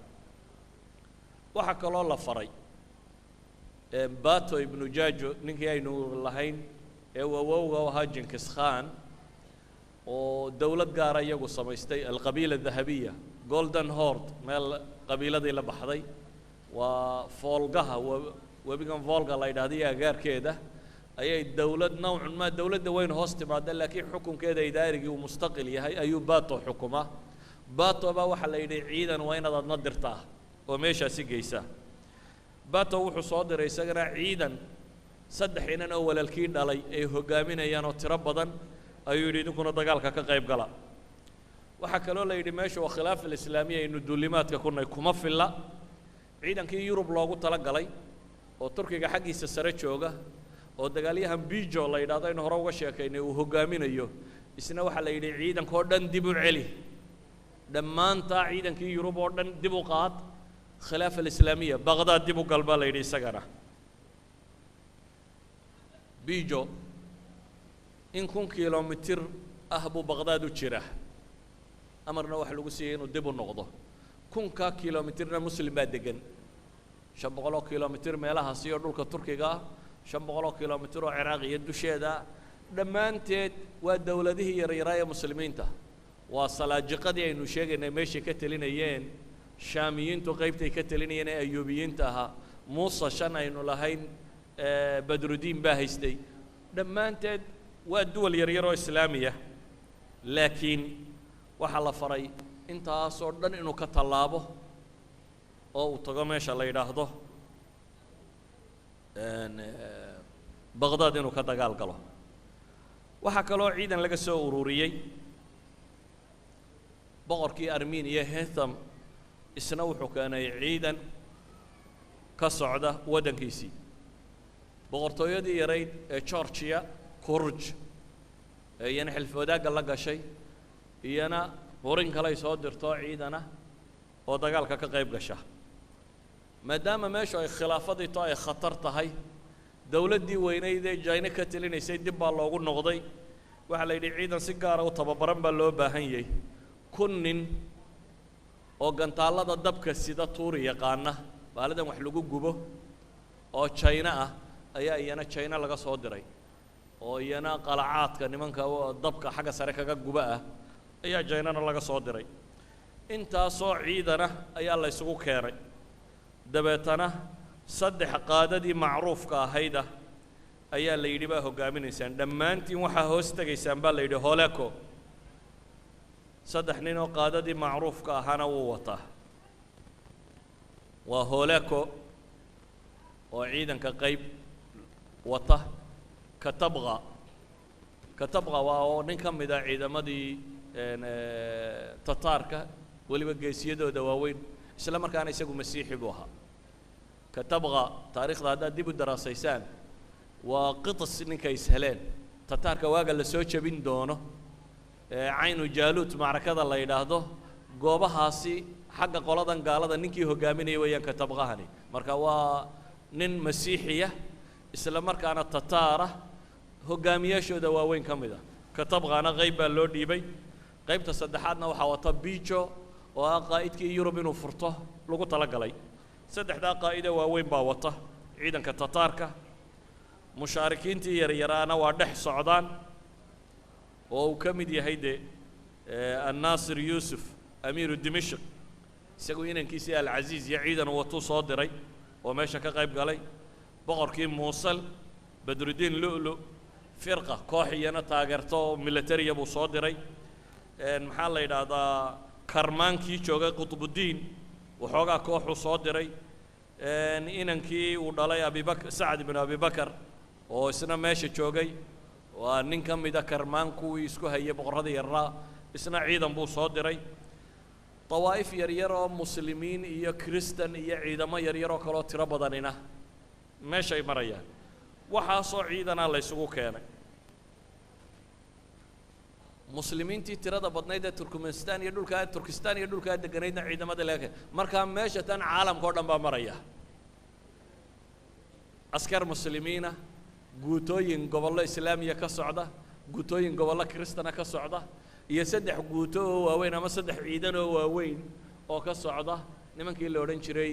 waxaa kaloo la faray bato ibnu jaajo ninkii aynu lahayn ee wawowga u ahaa jinkis khan oo dowlad gaara iyagu samaystay alqabiila dahabiya golden hord meel qabiiladii la baxday waa foolgaha webigan volga la yidhaahdo iyo agaarkeeda ayay dowlad nawcan ma dowladda weyn hoos timaada laakiin xukunkeeda idaarigii uu mustaqil yahay ayuu bato xukuma bato baa waxaa la yidhi ciidan waa inaad adna dirtaa oo meeshaasi geysaa bato wuxuu soo diray isagana ciidan 3 inan oo walaalkii dhalay ay hogaaminayaan oo tiro badan ayuu yidhi idinkuna dagaalka ka qayb gala waxaa kaloo la yidhi meesha waa khilaaf alislaamiya aynu duulimaadka kunay kuma filla ciidankii yurub loogu talagalay oo turkiga xaggiisa sare jooga oo dagaalyahan bijo la yidhaahdo aynu hore uga sheekaynay uu hogaaminayo isna waxaa la yidhi ciidanka oo dhan dib u celi dhammaantaa ciidankii yurub oo dhan dib u qaad khilaaf alislaamiya baqdaad dib u gal baa la yidhi isagana bijo in 1 kilomitir ah buu baqdaad u jira amarna waxa lagu siiyay inuu dib u noqdo 1,000 kilomitirna muslim baa degan 500 kilomitir meelahaasi oo dhulka turkiga ah 500 kilomitir oo ciraaq iyo dusheeda dhammaanteed waa dowladihii yaryaraay ee muslimiinta waa salaajiqadii aynu sheegaynay meeshay ka talinayeen shaamiyiintu qaybtay ka talinayeen ee ayuubiyiinta ahaa muusa shan aynu lahayn badrudiin baa haystay dhammaanteed waa duwal yaryar oo islaamiya laakiin waxaa la faray intaasoo dhan inuu ka tallaabo oo uu tago meesha la yidhaahdo baqdaad inuu ka dagaal galo waxaa kaloo ciidan laga soo ururiyey boqorkii armeniya hetham isna wuxuu keenay ciidan ka socda waddankiisii boqortooyadii yarayd ee georgia kurj iyana xilfi wadaagga la gashay iyana horin kaley soo dirto ciidana oo dagaalka ka qayb gasha maadaama meeshu ay khilaafadii to ay khatar tahay dowladdii weynayd ee jayne ka talinaysay dib baa loogu noqday waxaa la yidhi ciidan si gaara u tababaran baa loo baahan yahay 1,000 nin oo gantaallada dabka sida tuuri yaqaana baaladan wax lagu gubo oo jayna ah ayaa iyana jayna laga soo diray oo iyana qalacaadka nimanka dabka xagga sare kaga guba ah ayaa jaynana laga soo diray intaasoo ciidana ayaa la isugu keenay dabeetana 3 qaadadii macruufka ahayda ayaa la yidhi baa hogaaminaysaan dhammaantiin waxaa hoos tegaysaan baa la yidhi holeko 3 nin oo qaadadii macruufka ahaana wuu wataa waa holeko oo ciidanka qayb wata katabqa waa oo nin ka mid ah ciidamadii tataarka weliba geesiyadooda waaweyn isla markaana isagu masiixi buu ahaa katabqa taariikhda haddaad dib u daraasaysaan waa qitas ninkay isheleen tataarka waaga la soo jebin doono caynu jaaluut macrakada la yidhaahdo goobahaasi xagga qoladan gaalada ninkii hogaaminaya weeyaan katabqahani marka waa nin masiixiya isla markaana tataara hogaamiyaashooda waaweyn ka mid ah katabqana qayb baa loo dhiibay qaybta saddexaadna waxaa wata bijo oo ah qaa'idkii yurub inuu furto lagu talagalay 3 qaa'ide waaweyn baa wata ciidanka tataarka mushaarikiintii yaryaraana waa dhex socdaan oo uu ka mid yahay de annaasir yuusuf amiiru dimashq isagu inankiisii alcasiiz iyo ciidan watuu soo diray oo meesha ka qayb galay boqorkii muusal badrudiin lu'lu firqa koox iyana taageerto oo militariya buu soo diray maxaa la yidhaahdaa karmaankii joogay qutbudiin waxoogaa kooxuu soo diray inankii uu dhalay sacd ibnu abibakar oo isna meesha joogay waa nin ka mida karmaan kuwii isku hayay boqorrada yaraa isna ciidan buu soo diray dawaa'if yaryar oo muslimiin iyo kristan iyo ciidamo yaryar oo kaloo tiro badanina meeshay marayaan waxaasoo ciidanaa la ysugu keenay muslimiintii tirada badnayd ee turkmenistan iyo turkistan iyo dhulkaa deganaydna ciidamada laga keenay markaa meesha tan caalamka oo dhan baa maraya askar muslimiina guutooyin gobollo islaamiya ka socda guutooyin gobollo kristana ka socda iyo 3 guuto oo waaweyn ama 3 ciidan oo waaweyn oo ka socda nimankii la odhan jiray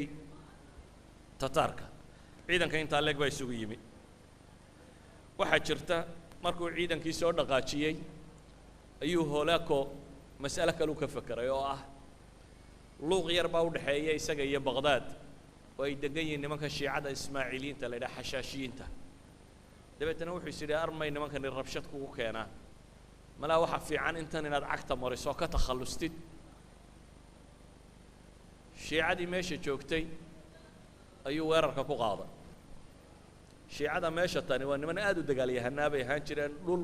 tataarka ciidanka intaa leeg baa isugu yimi waxaa jirta markuu ciidankii soo dhaqaajiyey ayuu Holaco mas'alo kale ka fakiray oo ah luuq yar baa u dhaxeeya isaga iyo Baghdad oo ay degan yihiin nimanka Shiicada Ismaaciiliyiinta la yiraahdo xashaashiyiinta dabeetana wuxuu yiri armay nimankan rabshad kugu keenaan malaa waxa fiican intan inaad cagta mariso ka takhallustid Shiicadii meesha joogtay ayuu weerarka ku qaaday Shiicada meesha tani waa niman aad u dagaalyahanaa bay ahaan jireen dhul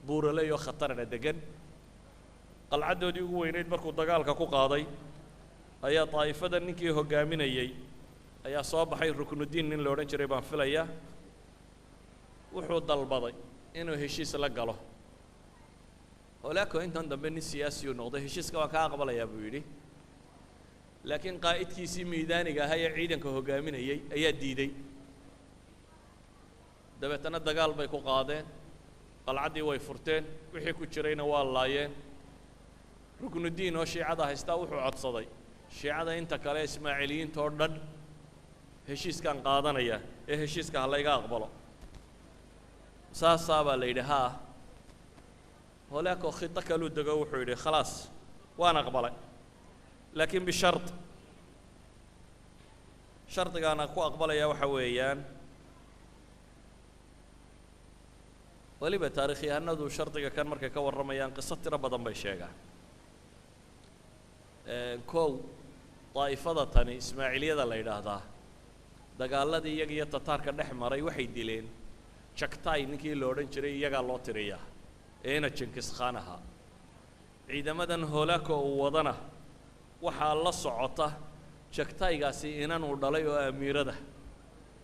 buuraley oo khatarna degan qalcadoodii ugu weyneyd markuu dagaalka ku qaaday ayaa taayifada ninkii hogaaminayay ayaa soo baxay Ruknuddin nin la oran jiray baan filaya wuxuu dalbaday inuu heshiis la galo Holaco intan dambe nin siyaasi uu noqday heshiiska waa ka aqbalayaa buu yiri laakiin qaa'idkiisii miidaaniga ahaa ee ciidanka hogaaminayay ayaa diiday dabeetana dagaal bay ku qaadeen qalcadii way furteen wixii ku jirayna waa laayeen Ruknuddin oo Shiicada haysta wuxuu codsaday Shiicada inta kale Ismaaciiliyiinta oo dhan heshiiskan qaadanaya ee heshiiska ha layga aqbalo saasa baa la yidhaahdaa Holaco khita kalu dago wuxuu yidhi khalaas waan aqbalay laakiin bishart shartigaana ku aqbalaya waxa weeyaan waliba taariikhyahanadu shartiga kan markay ka warramayaan qiso tiro badan bay sheegaan kow taa'ifada tani Ismaaciiliyada la yidhaahdaa dagaaladii iyaga iyo Tataarka dhex maray waxay dileen Chagtai ninkii la odhan jiray iyagaa loo tiriyaa eena Genghis Khan ahaa ciidamadan Holaco uu wadana waxaa la socota Chagtaigaasi inan uu dhalay oo amiirada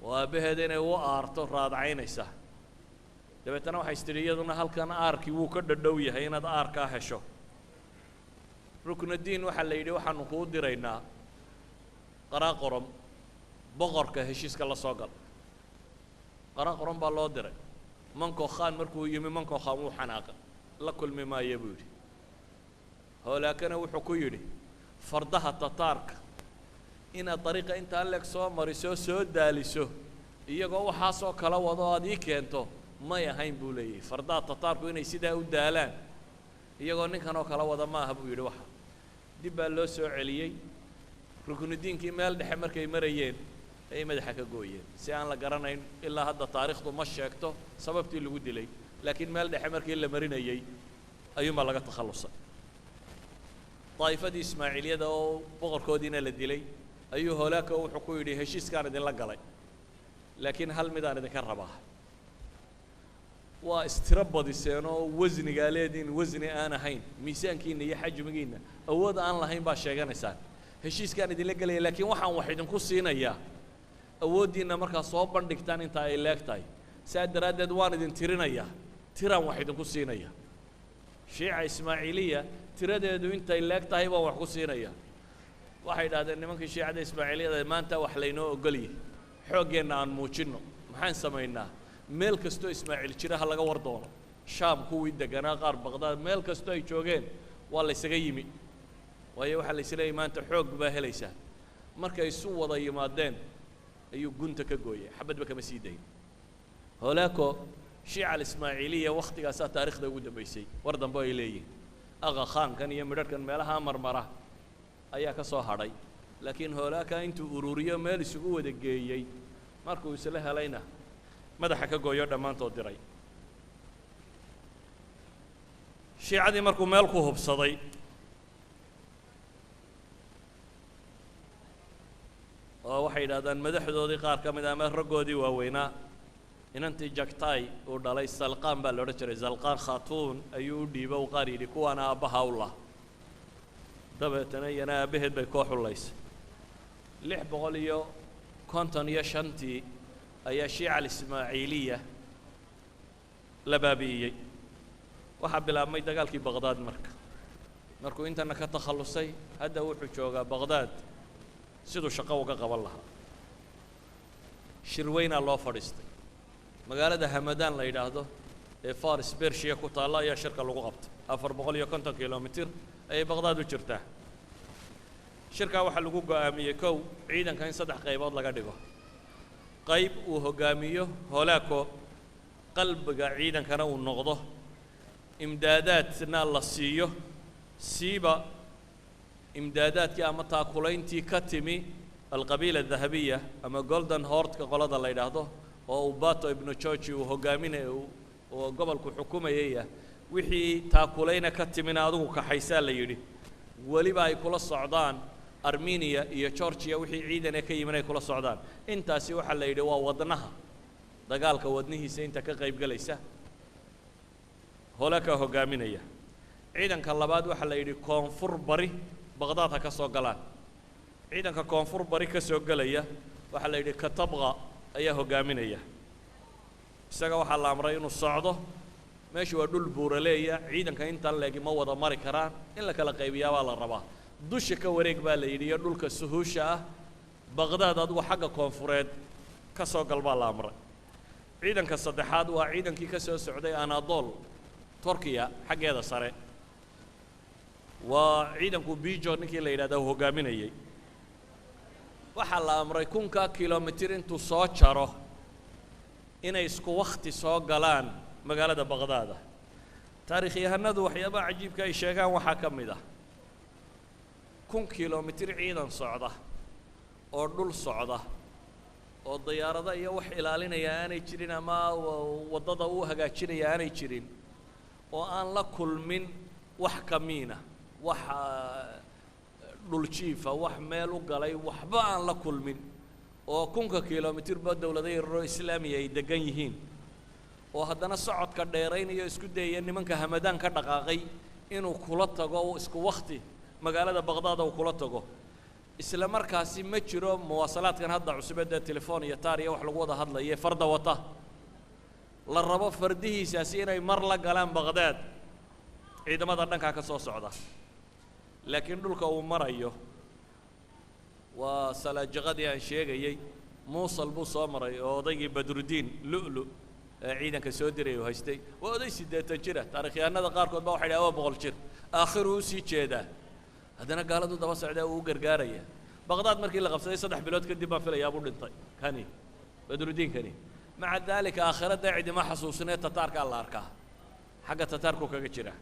oo aabaheeda inay u aarto raadacaynaysa dabeetana waxay istiriyaduna halkan aarkii wuu ka dhadhow yahay inaad aarkaa hesho Ruknuddin waxa la yidhi waxaanu kuu diraynaa Qaraqorom boqorka heshiiska la soo gal Qaraqorom baa loo diray Manko Khan markuu yimi Manko Khan wuu xanaaqay la kulmi maayo buu yidhi Holacona wuxuu ku yidhi fardaha Tataarka inaad dariiqa intaan leeg soo mariso soo daaliso iyagoo waxaasoo kala wado aad ii keento may ahayn buu leeyahay fardaha Tataarku inay sidaa u daalaan iyagoo ninkan oo kala wada maaha buu yidhi waxa dib baa loo soo celiyey Ruknuddinkii meel dhexe markay marayeen ay madaxa ka gooyeen si aan la garanayn ilaa hadda taariikhdu ma sheegto sababtii lagu dilay laakiin meel dhexe markii la marinayay ayuuma laga takhallusay taa'ifadii Ismaaciiliyada oo boqorkoodiina la dilay ayuu Holaco wuxuu ku yidhi heshiiskaan idinla galay laakiin hal midaan idinka rabaa waa istira badiseen oo wasniga leedin wasni aan ahayn miisaankiina iyo xajmigiina awood aan lahayn baa sheeganaysaan heshiiskaan idinla galay laakiin waxaan wax idinku siinayaa awoodiina markaa soo bandhigtaan inta ay leegtahay saa daraadeed waan idin tirinayaa tiraan wax idinku siinaya Shiica Ismaaciiliya tiradeedu intay leegtahay baan wax ku siinaya waxay yidhaahdeen nimankii Shiicada Ismaaciiliyada maanta wax laynoo ogoliyay xooggeena aan muujinno maxaan samaynaa meel kasto Ismaaciil jiraha laga war doono Shaam kuwii deganaa qaar Baghdad meel kasto ay joogeen waa la isaga yimi waayo waxa la isleeyay maanta xoog baa helaysaa markay isu wada yimaadeen ayuu gunta ka gooyay xabadba kama sii dayn Holaco Shiica Ismaaciiliya waqtigaas taariikhda ugu dambeysay war dambe ay leeyihiin Aga Khan kan iyo midharkan meelaha marmara ayaa ka soo hadhay laakiin Holaco intuu ururiyo meel isugu wada geeyay markuu isla helayna madaxa ka gooyo dhamaantood diray Shiicadii markuu meel ku hubsaday oo waxay yidhaahdaan madaxdoodii qaar ka mid ah ama raggoodii waaweynaa inantii Chagtai uu dhalay Salqaan baa la odhan jiray Salqaan Khatuun ayuu u dhiibay oo qaar yidhi kuwaana aabbaha u lah dabeetana iyana aabaheed bay koox ulaysay 655 ayaa Shiica Ismaaciiliya la baabi'iyey waxaa bilaabmay dagaalkii Baghdad markuu intana ka takhallusay hadda wuxuu joogaa Baghdad siduu shaqo uga qaban lahaa shirweyna loo fadhiistay magaalada Hamadan la yiraahdo ee Faris Persia ku taala ayaa shirka lagu qabtay 450 kilomitir ay Baghdad u jirtaa shirka waxa lagu go'aamiyay kow ciidanka in saddex qaybood laga dhigo qayb uu hoggaamiyo holaako qalbiga ciidankana uu noqdo imdaadaadna la siiyo siiba imdaadaadkii ama taakulayntii ka timi alqabiila adahabiya ama golden hortka qolada la yidhaahdo oo ubato ibnu georgi uu hoggaaminaya oo gobolku xukumayaya wixii taakulayna ka timina adigu kaxaysaa la yidhi weliba ay kula socdaan armenia iyo georgia wixii ciidane ka yimin ay kula socdaan intaasi waxaa la yidhi waa wadnaha dagaalka wadnihiisa inta ka qayb galaysa holaaka hoggaaminaya ciidanka labaad waxaa la yidhi koonfur bari baqdaad ha ka soo galaan ciidanka koonfur bari ka soo gelaya waxaa la yidhi katabqa ayaa hoggaaminaya isaga waxaa la amray inuu socdo meeshu waa dhul buuraleeya ciidanka intaan leegi ma wada mari karaan in la kala qaybiyaa baa la rabaa dusha ka wareeg baa la yidhi iyo dhulka suhuusha ah baqdaad adigu xagga koonfureed ka soo gal baa la amray ciidanka saddexaad waa ciidankii ka soo socday anadol turkiya xaggeeda sare waa ciidanku bijo ninkii la yidhahda uu hoggaaminayay waxaa la amray 1000 kilomitir intuu soo jaro inay isku wakhti soo galaan magaalada baqdaada taariikhyahanadu waxyaabaha cajiibka ay sheegaan waxaa ka mid ah 1000 kilomitir ciidan socda oo dhul socda oo diyaarada iyo wax ilaalinaya aanay jirin ama waddada uu hagaajinaya aanay jirin oo aan la kulmin wax kamiina wax dhul jiifa wax meel u galay waxba aan la kulmin oo 1000 kilomitir ba dawladda yaroo islaamiga ay degan yihiin oo haddana socodka dheeraynayo isku dayaya nimanka hamadaan ka dhaqaaqay inuu kula tago isku wakhti magaalada baqdaad uu kula tago isla markaasi ma jiro muwaasalaadkan hadda cusubada telefoon iyo taar iyo wax lagu wada hadlayo farda wata la rabo fardihiisaasi inay mar la galaan baqdaad ciidamada dhanka ka soo socda laakiin dhulka uu marayo waa salaajaqadii aan sheegayay muusal buu soo maray oo odaygii badrudiin lu'lu ciidanka soo diray oo haystay waa oday 80 jira taariikhyahanada qaarkood baa waxay dhahaa 100 jir aakhiru u sii jeedaa haddana gaaladu daba socdaa uu gargaaraya baqdaad markii la qabsaday 3 bilood kadib baan filayaa buu dhintay kani badrudiin kani maca daalika aakhirada cidima xasuusinay tataarka la arkaa xagga tataarku kaga jira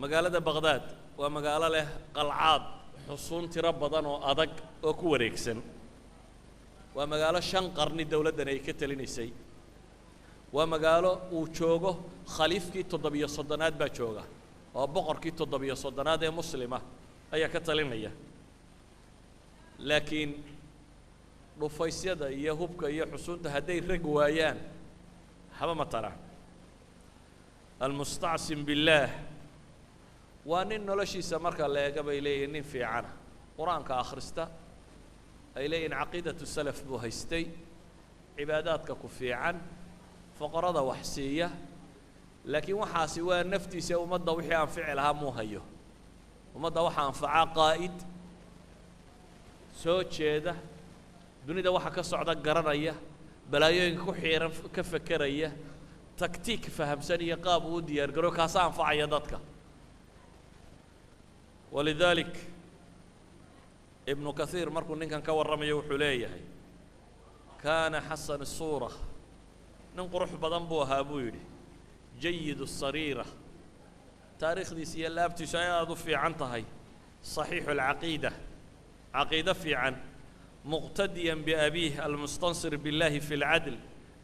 magaalada baqdaad waa magaalo leh qalcaad xusuun tiro badan oo adag oo ku wareegsan waa magaalo 5 qarni dawladdan ay ka talinaysay waa magaalo uu joogo khaliifkii 700aad baa jooga oo boqorkii 700aad ee muslima ayaa ka talinaya laakiin dhufaysyada iyo hubka iyo xusuunta hadday rag waayaan haba ma taraan almustacsim billaah waa nin noloshiisa marka la eega bay leeyihiin nin fiicana qur-aanka akhrista ay leeyihiin caqiidatu salaf buu haystay cibaadaadka ku fiican faqarada wax siiya laakiin waxaasi waa naftiisa ummadda wixii anfici lahaa muu hayo ummadda waxaa anfacaa qaa'id soo jeeda dunida waxa ka socda garanaya balaayooyinka ku xiiran ka fekeraya taktiik fahamsan iyo qaab uu diyaar garo kaasa anfacaya dadka ولذلك ابن كثير مركو نكن كورمي وحليه كان حسن الصورة ننقرح بدنبو هابويري جيد الصريرة تاريخ دي سيالابتي شايادو في عنتهي صحيح العقيدة عقيدة في عن مقتديا بأبيه المستنصر بالله في العدل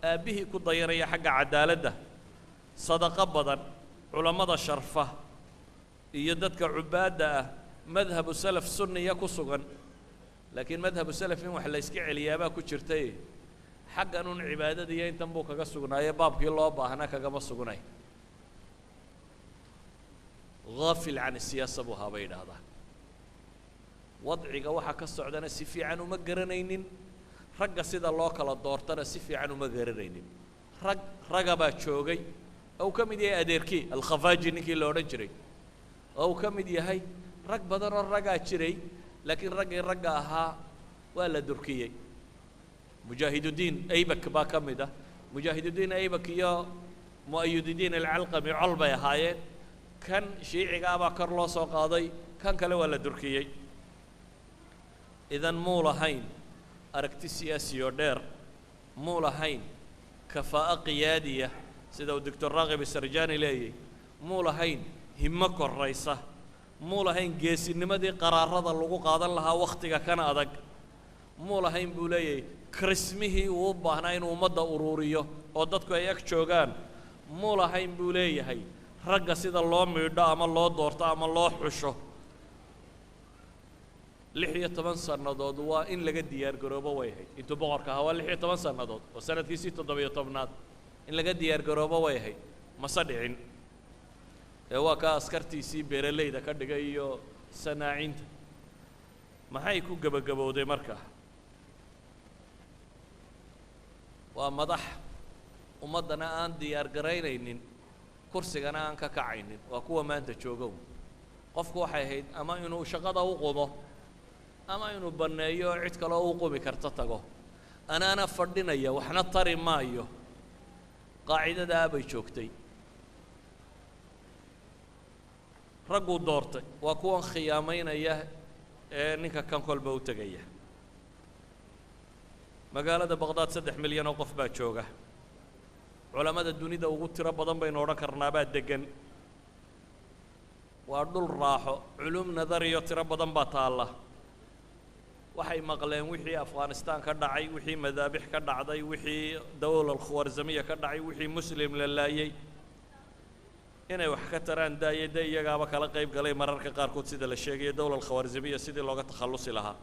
أبيه كضيري حق عدالته صدق بدن علماء شرفه iyo dadka cubaada ah madhabu salaf sunniya ku sugan laakiin madhabu salaf in wax la iska celiyaabaa ku jirtay xaggan un cibaadada iyo intan buu kaga sugnaaye baabkii loo baahnaa kagama sugnay غافل عن السياسة buu haaba yidhaahdaa wadciga waxa ka socdana si fiican uma garanaynin ragga sida loo kala doortana si fiican uma garanaynin ragga baa joogay oo ka mid yahay adeerkii alkhafaaji ninkii la odhan jiray oo ka mid yahay rag badan oo ragaa jiray laakiin raggii ragga ahaa waa la durkiyey mujaahidudiin aybak baa ka mid ah mujaahidudiin aybak iyo mu'ayidudiin alcalqami col bay ahaayeen kan shiicigaa baa kor loo soo qaaday kan kale waa la durkiyey idan muu lahayn aragti siyaasi oo dheer, muu lahayn kafaa'o qiyaadiya sida uu doctor raaqib isarjaani leeyahy, muu lahayn himmo korraysa, muu lahayn geesinimadii qaraarada lagu qaadan lahaa wakhtiga kana adag, muu lahayn buu leeyahay karismihii uu u baahnaa inuu ummadda uruuriyo oo dadku ay ag joogaan, muu lahayn buu leeyahay ragga sida loo miidho ama loo doorto ama loo xusho. 16 sannadood waa in laga diyaar garoobo way ahayd. intuu boqorka ahaa waa 16 sannadood oo sanadkiisii 17aad in laga diyaar garoobo way ahayd, mase dhicin. ee waa ka askartiisii beeralayda ka dhigay iyo sanaacinta. maxay ku gabagabowday markaa? waa madax ummaddana aan diyaar garaynaynin, kursigana aan ka kacaynin. waa kuwa maanta joogow. qofku waxay ahayd ama inuu shaqada u qumo ama inuu banneeyo cid kaloo u qumi karta tago. anaana fadhinaya waxna tari maayo. qaacidadaa bay joogtay. ragguu doortay waa kuwan khiyaamaynaya ee ninka kan kolba u tegaya. magaalada baqdaad 3 milyan oo qof baa jooga. culammada dunida ugu tiro badan baynu odhan karnaabaa deggan. waa dhul raaxo, culum nadariyo tiro badan baa taalla. waxay maqleen wixii afghanistaan ka dhacay, wixii madaabix ka dhacday, wixii dawla alkhawarzamiya ka dhacay, wixii muslim la laayay. inay wax ka taraan daayada iyagaaba kala qayb galay mararka qaarkood sida la sheegayo dawla alkhawarzamiya sidii looga takhallusi lahaa.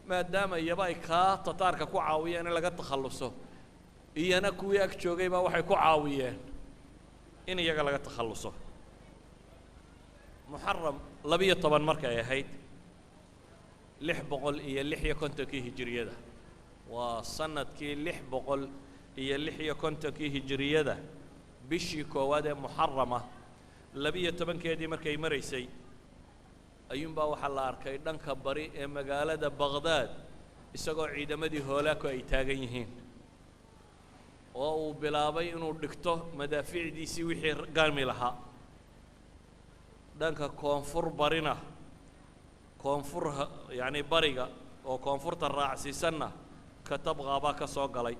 maadaama iyaba ay kaa tataarka ku caawiyeen in laga takhalluso, iyana kuwii ag joogay baa waxay ku caawiyeen in iyaga laga takhalluso. muxaram 12 markay ahayd 656 hijriyada, waa sanadkii 656 hijriyada bishii koowaad ee muxarama 12keedii markay maraysay ayuunbaa waxaa la arkay dhanka bari ee magaalada baqdaad isagoo ciidamadii hoolaku ay taagan yihiin oo uu bilaabay inuu dhigto madaafiicdiisii wixii gaami lahaa. dhanka koonfur barina, koonfur yacni bariga oo koonfurta raacsiisanna katabqaa baa ka soo galay.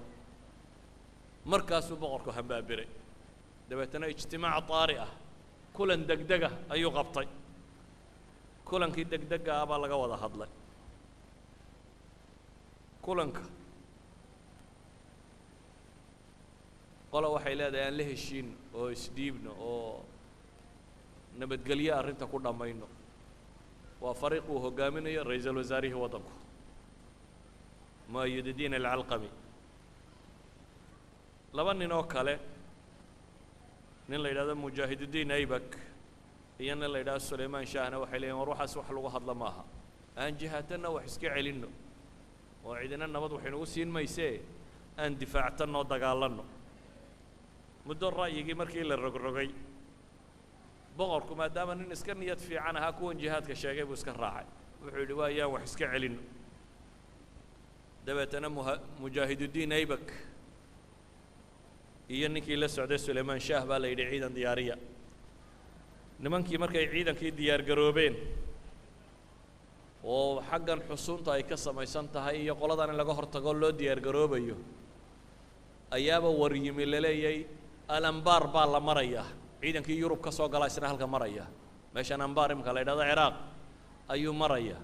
markaasuu boqorku hambaabiray. dabeetana ijtimaac taari ah, kulan degdega ayuu qabtay. kulankii degdega ah baa laga wada hadlay. kulanka qola waxay leedahay aan la heshiin oo isdhiibno oo nabadgelyo arrinta ku dhammayno. waa fariiq uu hogaaminayo ra-iisul wasaarihii waddanku mu'ayyidiin alcalqami. 2 nin oo kale, nin la yidhahdo mujaahidudiin aybak iyo nin la yidhahdo sulaymaan shaahna waxay leeyihin war waxaas wax lagu hadla maaha. aan jihaatanna wax iska celinno oo cidina nabad waxaynugu siin maysee aan difaactanoo dagaalanno. muddo ra'yigii markii la rogrogay, boqorku maadaama nin iska niyad fiican ahaa kuwan jihaadka sheegay buu iska raacay. wuxuu yidhi waa yaan wax iska celinno. dabeetana mujaahidudiin aybak iyo ninkii la socday sulaymaan shaah baa la yidhi ciidan diyaariya. nimankii markay ciidankii diyaar garoobeen oo xaggan xusuunta ay ka samaysan tahay iyo qoladan in laga hortago loo diyaar garoobayo, ayaaba war yimi la leeyay alambaar baa la marayaa. ciidankii yurub ka soo galaa isna halka maraya. meeshan ambaar imika la yidhahdo ciraaq ayuu maraya.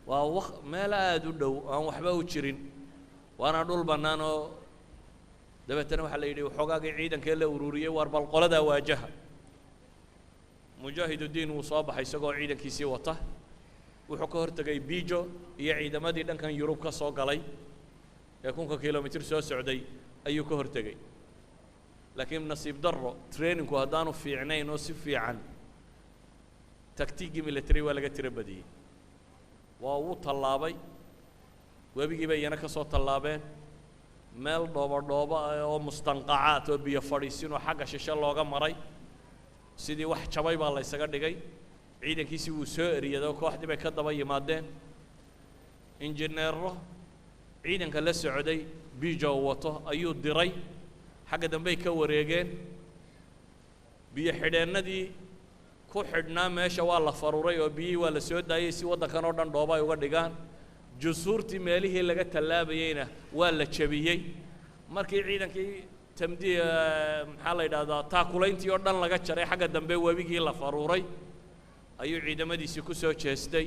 waa meel aad u dhow aan waxba u jirin, waana dhul bannaan oo dabeetana waxaa la yidhi waxoogaagii ciidankee la ururiyey war bal qoladaa waajaha. mujaahidudiin wuu soo baxay isagoo ciidankiisii wata. wuxuu ka hortegay bijo iyo ciidamadii dhankan yurub ka soo galay ee 1,000 kilomitir soo socday ayuu ka hortegay. laakiin nasiib darro trainingku haddaanu fiicnayn oo si fiican taktiigii military waa laga tiro badiyey. waa uu tallaabay, webigii bay iyana ka soo tallaabeen. meel dhoobo oo mustanqacaad oo biyo fadhiisinoo xagga shishe looga maray, sidii wax jabay baa la ysaga dhigay. ciidankiisii wuu soo eriyado kooxdii bay ka daba yimaadeen. injineero ciidanka la socday bijo wato ayuu diray. xagga dambey ka wareegeen. biyo xidheennadii ku xidhnaa meesha waa la faruuray oo biyihii waa la soo daayey si waddankan oo dhan dhooba ay uga dhigaan. jusuurtii meelihii laga tallaabayeyna waa la jabiyey markii ciidankii maxaa la yidhaahdaa taakulayntii oo dhan laga jaray xagga dambe webigii la faruuray ayuu ciidamadiisii ku soo jeestay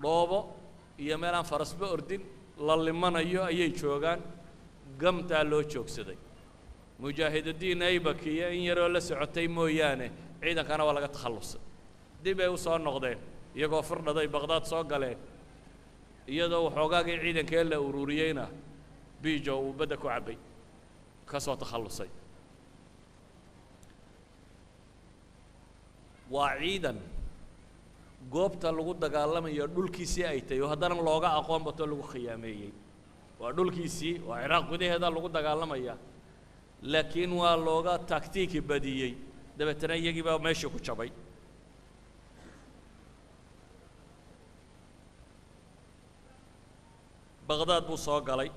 dhoobo iyo meel aan farasba ordin la limanayo ayay joogaan gamtaa loo joogsaday mujaahidiin aybak iyo in yaroo la socotay mooyaane ciidankana waa laga takhallusay dib ay u soo noqdeen iyagoo firdhaday baqdaad soo galeen iyadoo waxoogaagii ciidankee la ururiyeyna biijo uu badda ku cabbay ka soo takhallusay waa ciidan goobta lagu dagaalamayo dhulkiisii ay tahay oo haddana looga aqoon bato lagu khiyaameeyey waa dhulkiisii waa ciraaq gudaheeda lagu dagaalamaya laakiin waa looga taktiiki badiyey dabeetana iyagii baa meeshii ku jabay baqdaad buu soo galay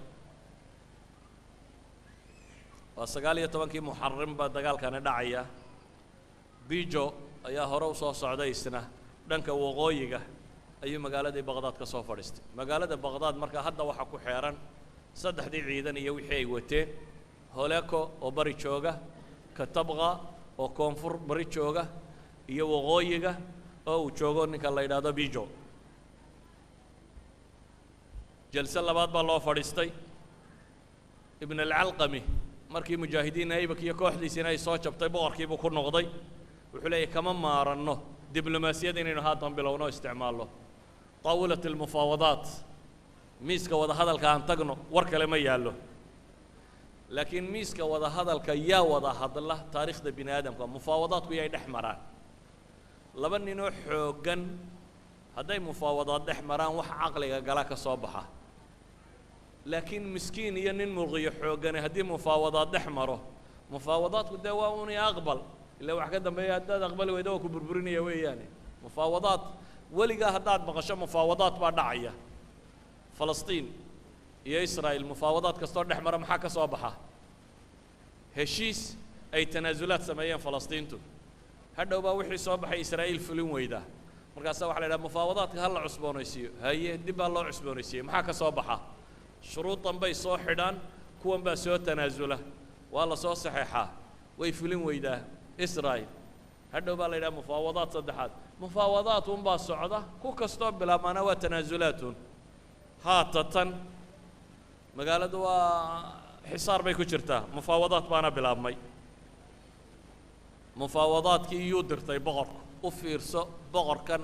waa 19 muxarram baa dagaalkani dhacaya biijo ayaa hore u soo socday isna dhanka waqooyiga ayuu magaaladii baqdaad ka soo fadhiistay magaalada baqdaad marka hadda waxa ku xeeran saddexdii ciidan iyo wixii ay wateen holeeko oo bari jooga katabqa oo koonfur bari jooga iyo waqooyiga oo uu joogo ninka la yidhaahdo biijo jalse labaad baa loo fadhiistay ibn alcalqami markii mujaahidiin aybak iyo kooxdiisina ay soo jabtay boqorkiibuu ku noqday wuxuu leeyahy kama maaranno diblomaasiyad inaynu haatan bilowno isticmaalno طاولة المفاوضات miiska wada hadalka aan tagno war kale ma yaallo laakiin miiska wada hadalka yaa wada hadla taariikhda bini aadamka mufaawadaadku yay dhex maraan laba ninoo xooggan hadday mufaawadaad dhex maraan wax caqliga gala ka soo baxa laakiin miskiin iyo nin muqiyo xooggani haddii mufaawadaad dhex maro mufaawadaadku dee waa un aqbal ilaa wax ka dambeeya haddaad aqbali weydo waa ku burburinaya weeyaane mufaawadaad weligaa haddaad maqasho mufaawadaad baa dhacaya falastiin iyo israa'iil mufaawadaad kastoo dhex mara maxaa ka soo baxa heshiis ay tanaasulaad sameeyeen falastiintu hadhow baa wixii soo baxay israa'iil fulin weydaa markaasaa waxa la yidhaha mufaawadaadka ha la cusboonaysiiyo haye dib baa loo cusboonaysiiyey maxaa ka soo baxa shuruudan bay soo xidhaan kuwan baa soo tanaasula waa la soo saxeexaa way fulin weydaa israa'iil hadhow baa la yidhaha mufaawadaad saddexaad mufaawadaad unbaa socda ku kastoo bilaabmaana waa tanaasulaatun haatatan magaaladu waa xisaar bay ku jirtaa mufaawadaad baana bilaabmay mufaawadaadkii iyuu dirtay boqorku u fiirso boqorkan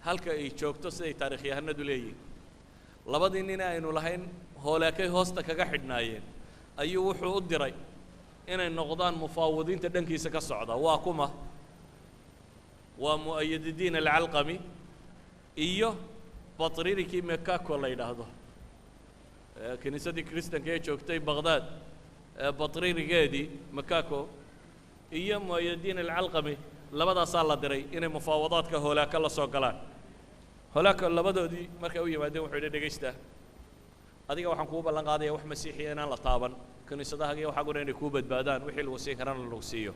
halka ay joogto siday taarikhyahanadu leeyihin labadii nin aynu lahayn hooleekay hoosta kaga xidhnaayeen ayuu wuxuu u diray inay noqdaan mufaawadiinta dhankiisa ka socda waa kuma waa mu'ayadidiin alcalqami iyo batriirikii mekako la yidhaahdo kiniisadii kristanka ee joogtay baqdaad batriirigeedii mekako iyo mu'ayadidiin alcalqami labadaasaa la diray inay mufaawadaadka hoolaaka la soo galaan hoolaaka labadoodii markay u yimaadeen wuxuu yidhi dhegaysta adiga waxaan kugu ballan qaadaya wax masiixiya inaan la taaban kiniisadahaga iyo waxaaguna inay kuu badbaadaan wixii lagu siin karana lagu siiyo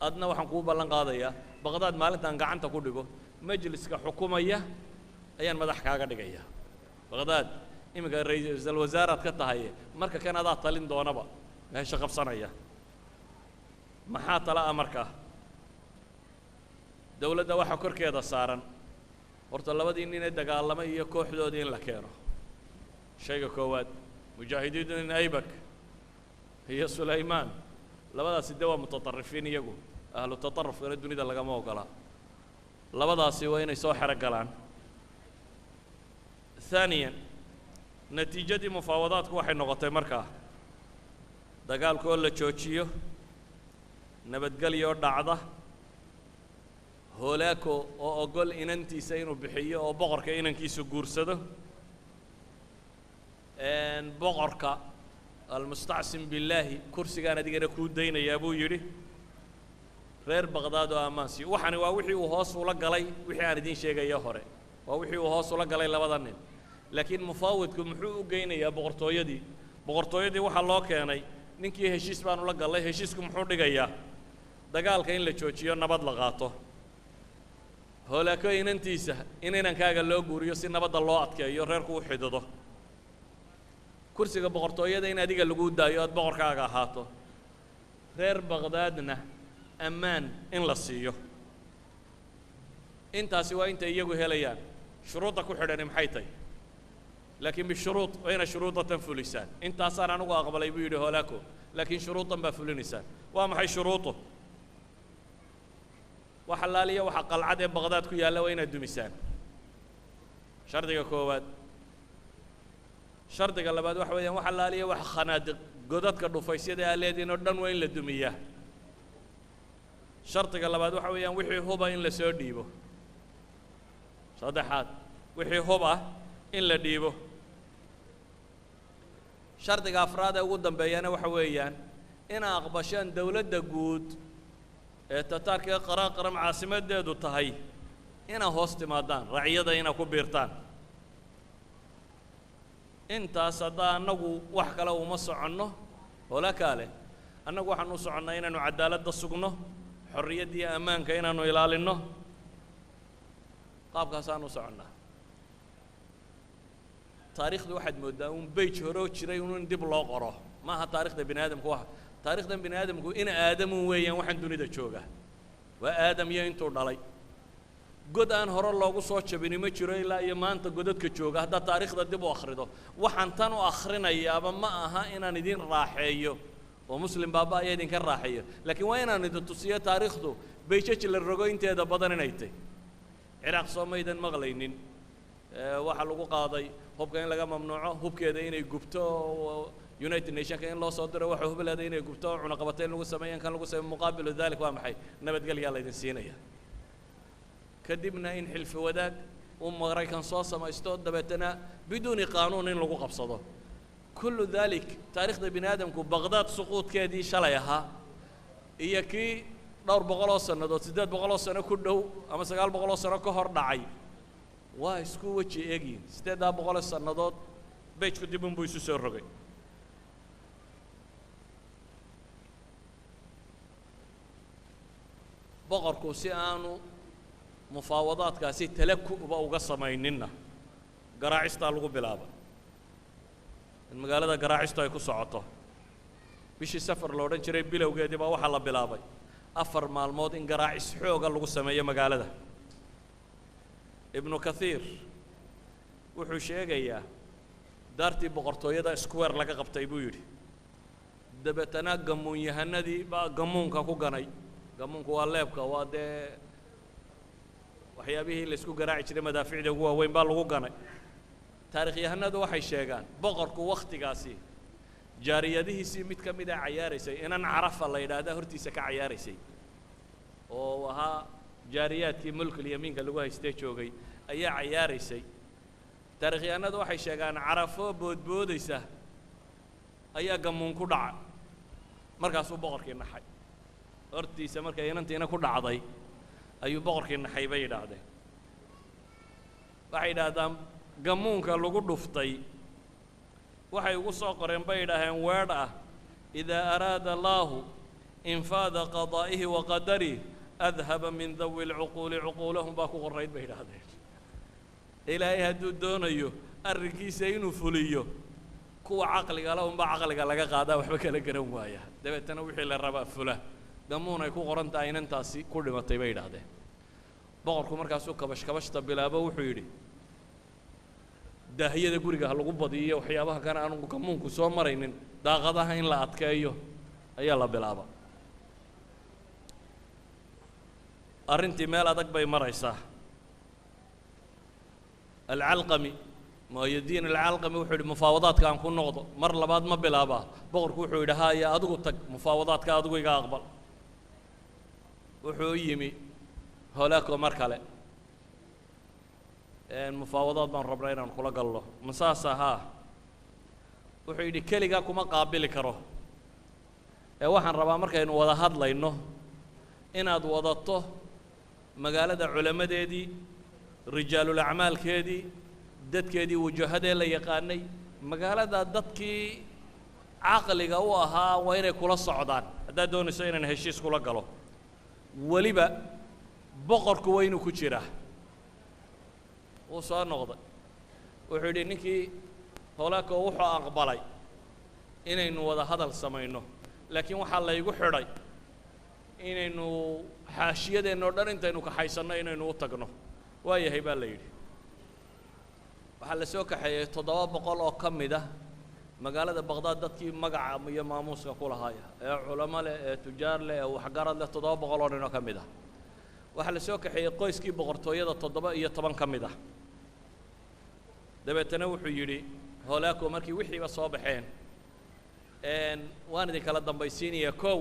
adna waxaan kugu ballan qaadayaa baqdaad maalintaan gacanta ku dhigo majliska xukumaya ayaan madax kaaga dhigaya baqdaad iminka ra-iisul wasaaraad ka tahay marka kan adaa talin doonaba meesha qabsanaya maxaa tala ah markaa dawladda waxaa korkeeda saaran horta labadii nin ee dagaalamay iyo kooxdoodii in la keeno shayga koowaad mujaahidiin aybak iyo sulaymaan labadaasi de waa mutaطarifiin iyagu ahlu taطarufkana dunida lagama ogola labadaasi waa inay soo xero galaan ثانيا natiijadii mufaawadaadku waxay noqotay markaa dagaalku oo la joojiyo nabadgelyo dhacda hoolaako oo ogol inantiisa inuu bixiyo oo boqorka inankiisu guursado boqorka almustacsim billaahi kursigaan adigana kuu daynayaa buu yidhi reer baqdaad oo ammaansi waxani waa wixii uu hoos ula galay wixii aan idiin sheegayo hore waa wixii uu hoos ula galay labada nin laakiin mufaawidku muxuu u geynayaa boqortooyadii boqortooyadii waxaa loo keenay ninkii heshiis baanu la gallay heshiisku muxuu dhigayaa dagaalka in la joojiyo nabad la qaato hoolaako inantiisa in inankaaga loo guuriyo si nabadda loo adkeeyo reerku u xidhido kursiga boqortooyada in adiga lagu daayo aad boqorkaaga ahaato reer baqdaadna ammaan in la siiyo intaasi waa intay iyagu helayaan shuruudda ku xidhani maxay tahay laakiin bishuruud waa inaad shuruudatan fulisaan intaasaan anigu aqbalay buu yidhi hoolaako laakiin shuruudan baa fulinaysaan waa maxay shuruudu wax allaaliya waxa qalcad ee baqdaad ku yaalla waa inaad dumisaan shardiga koowaad shardiga labaad waxa weeyaan wax allaaliya wax khanaadiq godadka dhufaysyada aa leediin oo dhan waa in la dumiyaa shardiga labaad waxa weeyaan wixii huba in la soo dhiibo saddexaad wixii hub ah in la dhiibo shardiga afraad ee ugu dambeeyana waxa weeyaan inaa aqbashaan dawladda guud ee tataarka ee qaraaqaram caasimadeedu tahay inaa hoos timaadaan raciyada inaa ku biirtaan intaas haddaa annagu wax kale uma soconno hola kaale annagu waxaan u soconnaa inaanu cadaaladda sugno xorriyadda iyo ammaanka inaanu ilaalinno qaabkaasaan u soconnaa taariikhdu waxaad mooddaa un beyj horoo jiray in dib loo qoro ma aha taarikhda bini aadamku waxa taarikhdan bini aadamku in aadamun weeyaan waxaan dunida jooga waa aadam iyo intuu dhalay god aan hore loogu soo jabini ma jiro ilaa iyo maanta godadka jooga haddaad taariikhda dib u akhrido waxaan tan u akhrinayaaba ma aha inaan idin raaxeeyo oo muslim baaba ayaa idinka raaxeeyo laakiin waa inaan idin tusiyo taariikhdu beyjaj la rogo inteeda badan inay tahy ciraaq soo maydan maqlaynin waxaa lagu qaaday hubka in laga mamnuuco hubkeeda inay gubto united nationka in loo soo diro waxa hubleeda inay gubto cunaqabata in lagu sameeyo in kan lagu sameeyo muqaabilu dalik waa maxay nabadgelyaa laydin siinaya kadibna in xilfi wadaag uu maraykan soo samaysto dabeetana biduuni qaanuun in lagu qabsado kullu dalik taariikhda bini aadamku baqdaad suquudkeedii shalay ahaa iyo kii dhowr boqoloo sannadood 800 sano ku dhow ama 900 sano ka hor dhacay waa isku weji eegin 800 sannadood beejku dib unbuu isu soo rogay boqorku si aanu mufaawadaadkaasi talakuba uga samayninna garaacistaa lagu bilaaba in magaalada garaacistu ay ku socoto bishii safar la odhan jiray bilowgeedii baa waxaa la bilaabay 4 maalmood in garaacis xooga lagu sameeyo magaalada ibnu kathiir wuxuu sheegayaa daartii boqortooyada square laga qabtay buu yidhi dabeetana gamuunyahanadii baa gamuunka ku ganay gamuunku waa leebka waa dee waxyaabihii la isku garaaci jiray madaaficda ugu waaweyn baa lagu ganay taarikhyahanadu waxay sheegaan boqorku wakhtigaasi jaariyadihiisii mid ka mid a cayaaraysay inan carafa la yidhaahda hortiisa ka cayaaraysay oo ahaa jaariyaadkii mulkul yamiinka lagu haystee joogay ayaa cayaaraysay taarikhyahanadu waxay sheegaan carafo boodboodaysa ayaa gamuun ku dhaca markaasuu boqorkii naxay hortiisa markay inantiina ku dhacday ayuu boqorkii naxay bay yidhaahdeen waxay yidhaahdaan gamuunka lagu dhuftay waxay ugu soo qoreen bay yidhaaheen weedh ah idaa araada allaahu infaada qadaa'ihi wa qadarih adhaba min dawi lcuquuli cuquulahum baa ku qorrayd bay yidhaahdeen ilaahay hadduu doonayo arrinkiisa inuu fuliyo kuwa caqliga la unbaa caqliga laga qaadaa waxba kala garan waaya dabeetana wixii la rabaa fula gamuun ay ku qoran tahay inantaasi ku dhimatay bay yidhaahdeen boqorku markaasuu kabashkabashta bilaabo wuxuu yidhi daahiyada guriga ha lagu badiyo waxyaabaha kana aanu gamuunku soo maraynin daaqadaha in la adkeeyo ayaa la bilaaba arrintii meel adag bay maraysaa alcalqami mu'ayadiin alcalqami wuxuu yidhi mufaawadaadka aan ku noqdo mar labaad ma bilaabaa boqorku wuxuu yidhi haya adigu tag mufaawadaadka adigu iga aqbal wuxuu yimi holaako mar kale mufaawadaad baan rabnaa inaan kula galno masaas ahaa wuxuu yidhi keligaa kuma qaabili karo waxaan rabaa markaynu wada hadlayno inaad wadato magaalada culammadeedii rijaalul acmaalkeedii dadkeedii wajahadee la yaqaanay magaalada dadkii caqliga u ahaa waa inay kula socdaan haddaad doonayso inaan heshiis kula galo weliba boqorku waa inuu ku jiraa wuu soo noqday wuxuu yidhi ninkii holaako wuxuu aqbalay inaynu wada hadal samayno laakiin waxaa laygu xidhay inaynu xaashiyadeenoo dhan intaynu kaxaysanno inaynu u tagno waa yahay baa la yidhi waxaa la soo kaxeeyey 700 oo ka mid ah magaalada baqdaad dadkii magaca iyo maamuuska ku lahaaya ee culamo leh ee tujaar leh ee waxgarad leh 700 oo nin oo ka mid ah waxaa la soo kaxeeyey qoyskii boqortooyada 17 ka mid ah dabeetana wuxuu yidhi holaako markii wixiiba soo baxeen waan idin kala dambaysiinaya kow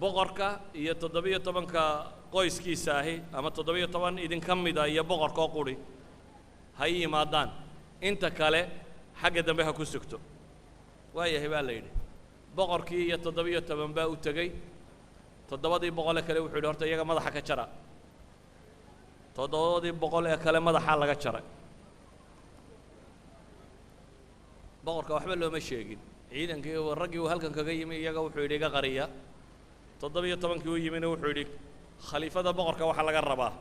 boqorka iyo 17ka qoyskiisa ahi ama 17 idinka mid ah iyo boqorkoo quri ha yimaadaan inta kale xagga dambe ha ku sugto waa yahay baa la yidhi boqorkii iyo 17 baa u tegey 7 boqol kale wuxuu yidhi horta iyaga madaxa ka jara 7 boqol kale madaxa laga jaray boqorka waxba looma sheegin ciidankii raggii uu halkan kaga yimi iyaga wuxuu yidhi iga qariya 17kii uu yimina wuxuu yidhi khaliifada boqorka waxaa laga rabaa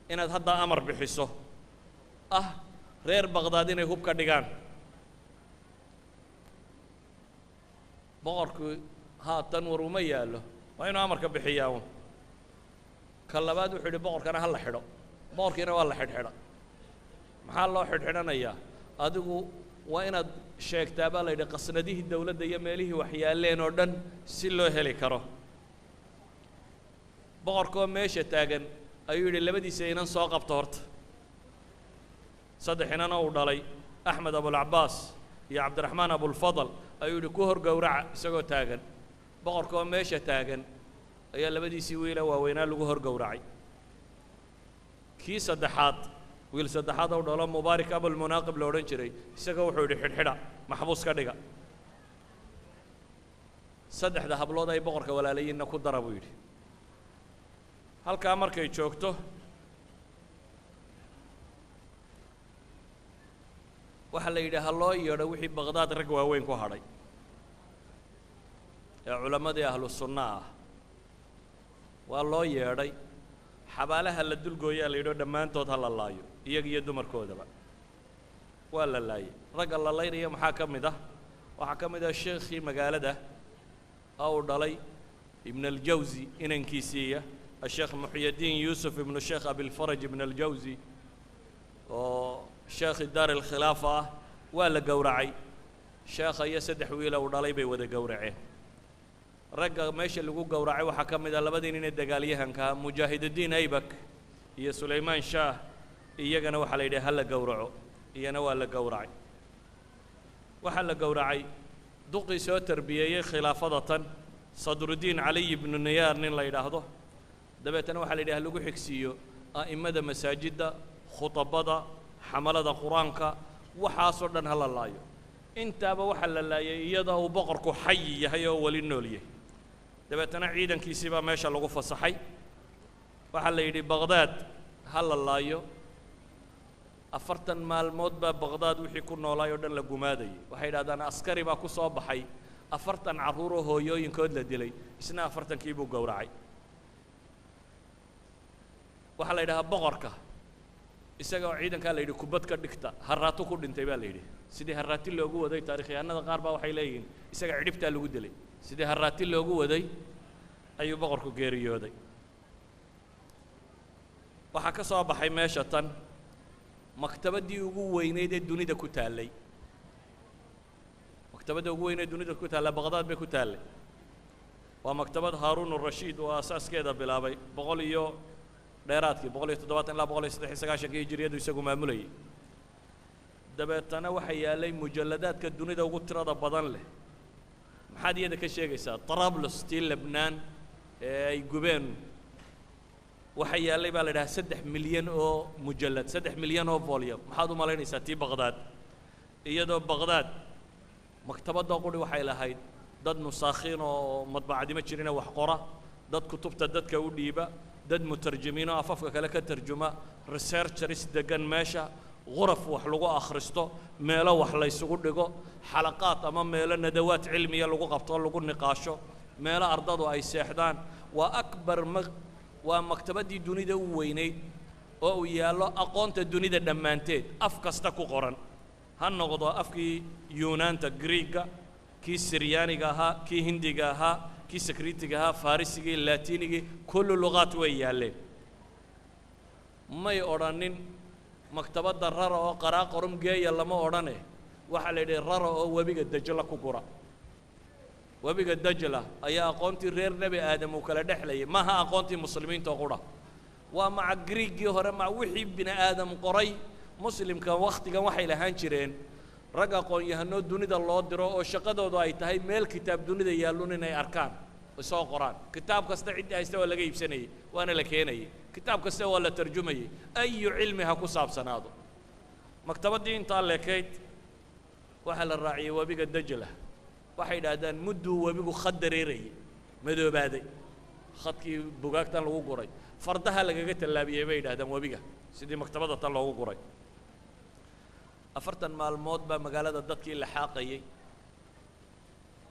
inaad hadda amar bixiso ah reer baqdaad inay hub ka dhigaan boqorku haatan war uma yaallo waa inuu amarka bixiyaa ka labaad wuxuu yidhi boqorkana ha la xidho boqorkiina waa la xidhxidha maxaa loo xidhxidhanayaa adigu waa inaad sheegtaa baa la yidhi qasnadihii dawladda iyo meelihii waxyaaleen oo dhan si loo heli karo boqorkoo meesha taagan ayuu yidhi labadiisa inan soo qabto horta 3 inana uu dhalay axmed abulcabaas iyo cabdiraxmaan abulfadal ayuu yidhi ku hor gowraca isagoo taagan boqorkoo meesha taagan ayaa labadiisii wiila waaweynaa lagu hor gowracay kii saddexaad wiil saddexaad oo dhalo mubaarak abulmunaaqib la odhan jiray isaga wuxuu yidhi xidhxidha maxbuus ka dhiga 3 hablood ay boqorka walaalayiinna ku dara buu yidhi halkaa markay joogto waxaa la yidhi ha loo yeedho wixii baqdaad rag waaweyn ku hadhay ee culammadii ahlu sunna ah waa loo yeedhay xabaalaha la dulgooyaa la yidho dhammaantood ha la laayo iyaga iyo dumarkoodaba waa la laayay ragga la laynaya maxaa ka mid ah waxaa ka mid ah sheekhii magaalada uu dhalay ibn aljawsi inankiisiiya الشيخ محي الدين يوسف ابن الشيخ أبي الفرج ابن الجوزي وشيخ الدار الخلافة ولا قورعي شيخ يسدح ويلا ودالي ودا قورعي رجع ماشي اللي جو قورعي وحكم إذا لبدين إن الدجالية هنكا مجاهد الدين أيبك يا سليمان شاه إيجانا وحليده هلا قورعه إيانا ولا قورعي وحلا قورعي دقي سو تربية خلافة صدر الدين علي بن النيار نين لا يلاحظه dabeetana waxaa la yidhaha lagu xigsiiyo a'immada masaajidda khutabada xamalada qur-aanka waxaasoo dhan ha la laayo intaaba waxaa la laayay iyada uu boqorku xayi yahay oo weli nool yahay dabeetana ciidankiisii baa meesha lagu fasaxay waxaa la yidhi baqdaad ha la laayo 40 maalmood baa baqdaad wixii ku noolaay oo dhan la gumaadayay waxay yidhahdaan askari baa ku soo baxay 40 carruur oo hooyooyinkood la dilay isna 40kii buu gowracay waxaa la yidhahaa boqorka isaga oo ciidankaa la yidhi kubad ka dhigta harraato ku dhintay baa la yidhi sidii harraati loogu waday taarikhyahanada qaar baa waxay leeyihiin isaga cidhibtaa lagu dilay sidii harraati loogu waday ayuu boqorku geeriyooday waxaa ka soo baxay meesha tan maktabaddii ugu weynayd ee dunida ku taallay maktabadda ugu weynayd dunida ku taalla baqdaad bay ku taallay waa maktabad haaruun urashiid oo asaaskeeda bilaabay 100 iyo dheeraadkii 170 ilaa 193 hijriyadu isagu maamulayay dabeetana waxaa yaalay mujalladaadka dunida ugu tirada badan leh maxaad iyada ka sheegaysaa Trablus tii Lebnaan ee ay gubeen waxaa yaalay baa la yidhaha 3 milyan oo mujallad 3 milyan oo volume maxaad u malaynaysaa tii baqdaad iyadoo baqdaad maktabadda quri waxay lahayd dad nusaakhiin oo madbacadima jirina wax qora dad kutubta dadka u dhiiba dad mutarjimiin oo afafka kale ka tarjuma researchers degan meesha غرف wax lagu akhristo meelo wax la isugu dhigo xalaqaad ama meelo nadawaad cilmiya lagu qabto lagu niqaasho meelo ardadu ay seexdaan waa akbar waa maktabadii dunida u weynayd oo uu yaallo aqoonta dunida dhammaanteed af kasta ku qoran ha noqdo afkii yuunaanta Greega kii Siryaaniga ahaa kii Hindiga ahaa kii Sakritiga ahaa Farisiga Laatiiniga kullu luqaat way yaaleen may odhanin maktabadda rara oo qaraa qorum geeya lama odhane waxa la yidhi rara oo webiga Dajla ku gura webiga Dajla ayaa aqoontii reer nebi aadam uu kala dhexlayay maaha aqoontii muslimiinta oo qura waa maca Greegii hore ma wixii bini aadam qoray muslimka waqtigan waxay lahaan jireen rag aqoon-yahanoo dunida loo diro oo shaqadoodu ay tahay meel kitaab dunida yaalluun inay arkaan soo qoraan kitaab kasta cidii haysta waa laga iibsanayay waana la keenayay kitaab kasta waa la tarjumayay ayu cilmi ha ku saabsanaado maktabaddii intaa leekayd waxaa la raaciyay webiga Dajla waxay yidhaahdaan mudduu webigu khad dareerayay madoobaaday khadkii bugaagtan lagu guray fardaha lagaga tallaabiyey bay yidhaahdaan webiga sidii maktabadda tan loogu guray 40 maalmood baa magaalada dadkii la xaaqayay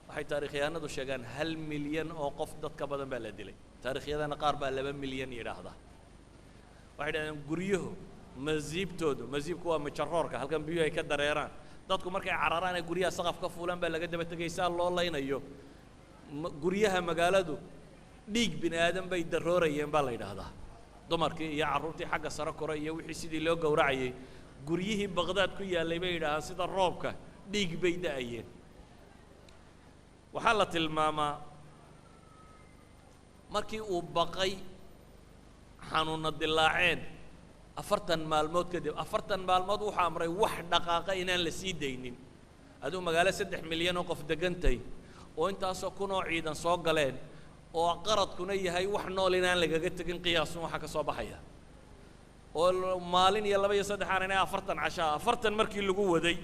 waxay taariikhyahanadu sheegaan 1 milyan oo qof dad ka badan baa la dilay taariikhyadana qaar baa 2 milyan yidhaahda waxay yidhahdaan guryahu masiibku waa majaroorka halkan biyuhu ay ka dareeraan dadku markay cararaan ay guryaha saqaf ka fuulaan baa laga daba tegaysaa loo laynayo guryaha magaaladu dhiig bini aadan bay daroorayeen baa la yidhaahdaa dumarkii iyo carruurtii xagga sare koray iyo wixii sidii loo gowracayay guryihii Baghdad ku yaalay bay yidhaahaan sida roobka dhiig bay da'ayeen waxaa la tilmaamaa markii uu baqay xanuuna dilaaceen 40 maalmood kadib 40 maalmood wuxuu amray wax dhaqaaqa inaan la sii daynin aduu magaalo 3 milyan oo qof degantay oo intaasoo kunoo ciidan soo galeen oo qaradkuna yahay wax nool inaan lagaga tegin qiyaasun waxa ka soo baxaya oo maalin iyo 2 iyo 3 aan inay 40 cashaa 40 markii lagu waday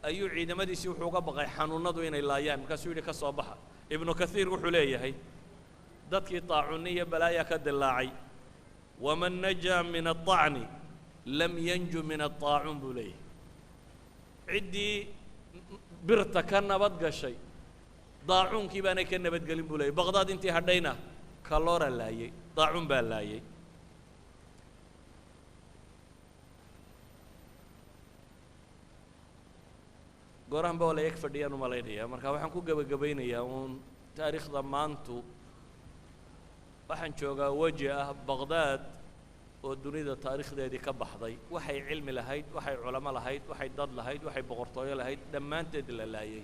ayuu ciidamadiisii wuxuu uga baqay xanuunadu inay laayaan markaasuu yidhi ka soo baxa ibnu kathiir wuxuu leeyahay dadkii taacuniya balaaya ka dilaacay waman najaa min aطacni lam yanju min aطaacun buu leeyahay ciddii birta ka nabad gashay daacuunkii baanay ka nabadgelin buu leeyahay baqdaad intii hadhayna kaloora laayay daacuun baa laayay goorahan baa la eg fadhiyaan u malaynayaa marka waxaan ku gabagabaynayaa uun taariikhda maantu waxaan joogaa weji ah Baghdad oo dunida taariikhdeedii ka baxday waxay cilmi lahayd waxay culamo lahayd waxay dad lahayd waxay boqortooyo lahayd dhammaanteed la laayay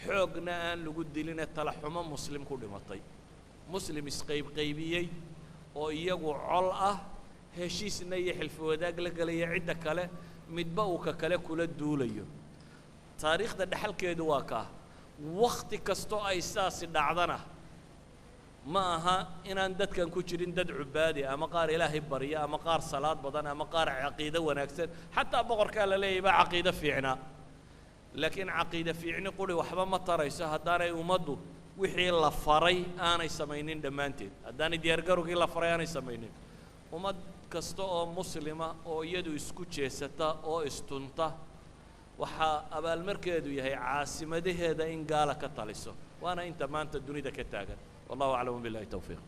xoogna aan lagu dilin tala xumo muslim ku dhimatay muslim isqaybqaybiyey oo iyagu col ah heshiisna iyo xilfi wadaag la galaya cidda kale midba uu ka kale kula duulayo taariikhda dhaxalkeedu waa ka waqti kasto ay saasi dhacdana ma aha inaan dadkan ku jirin dad cubaadi ama qaar ilaahay bariya ama qaar salaad badan ama qaar caqiido wanaagsan xataa boqorka la leeyahay ba caqiido fiicna laakiin caqiido fiicni quri waxba ma tarayso haddaanay ummaddu wixii la faray aanay samaynin dhammaanteed haddaanay diyaargarowgii la faray aanay samaynin ummad kasta oo muslima oo iyadu isku jeesata oo istunta waxaa abaalmarkeedu yahay caasimadaheeda in gaala ka taliso waana inta maanta dunida ka taagan والله أعلم بالله التوفيق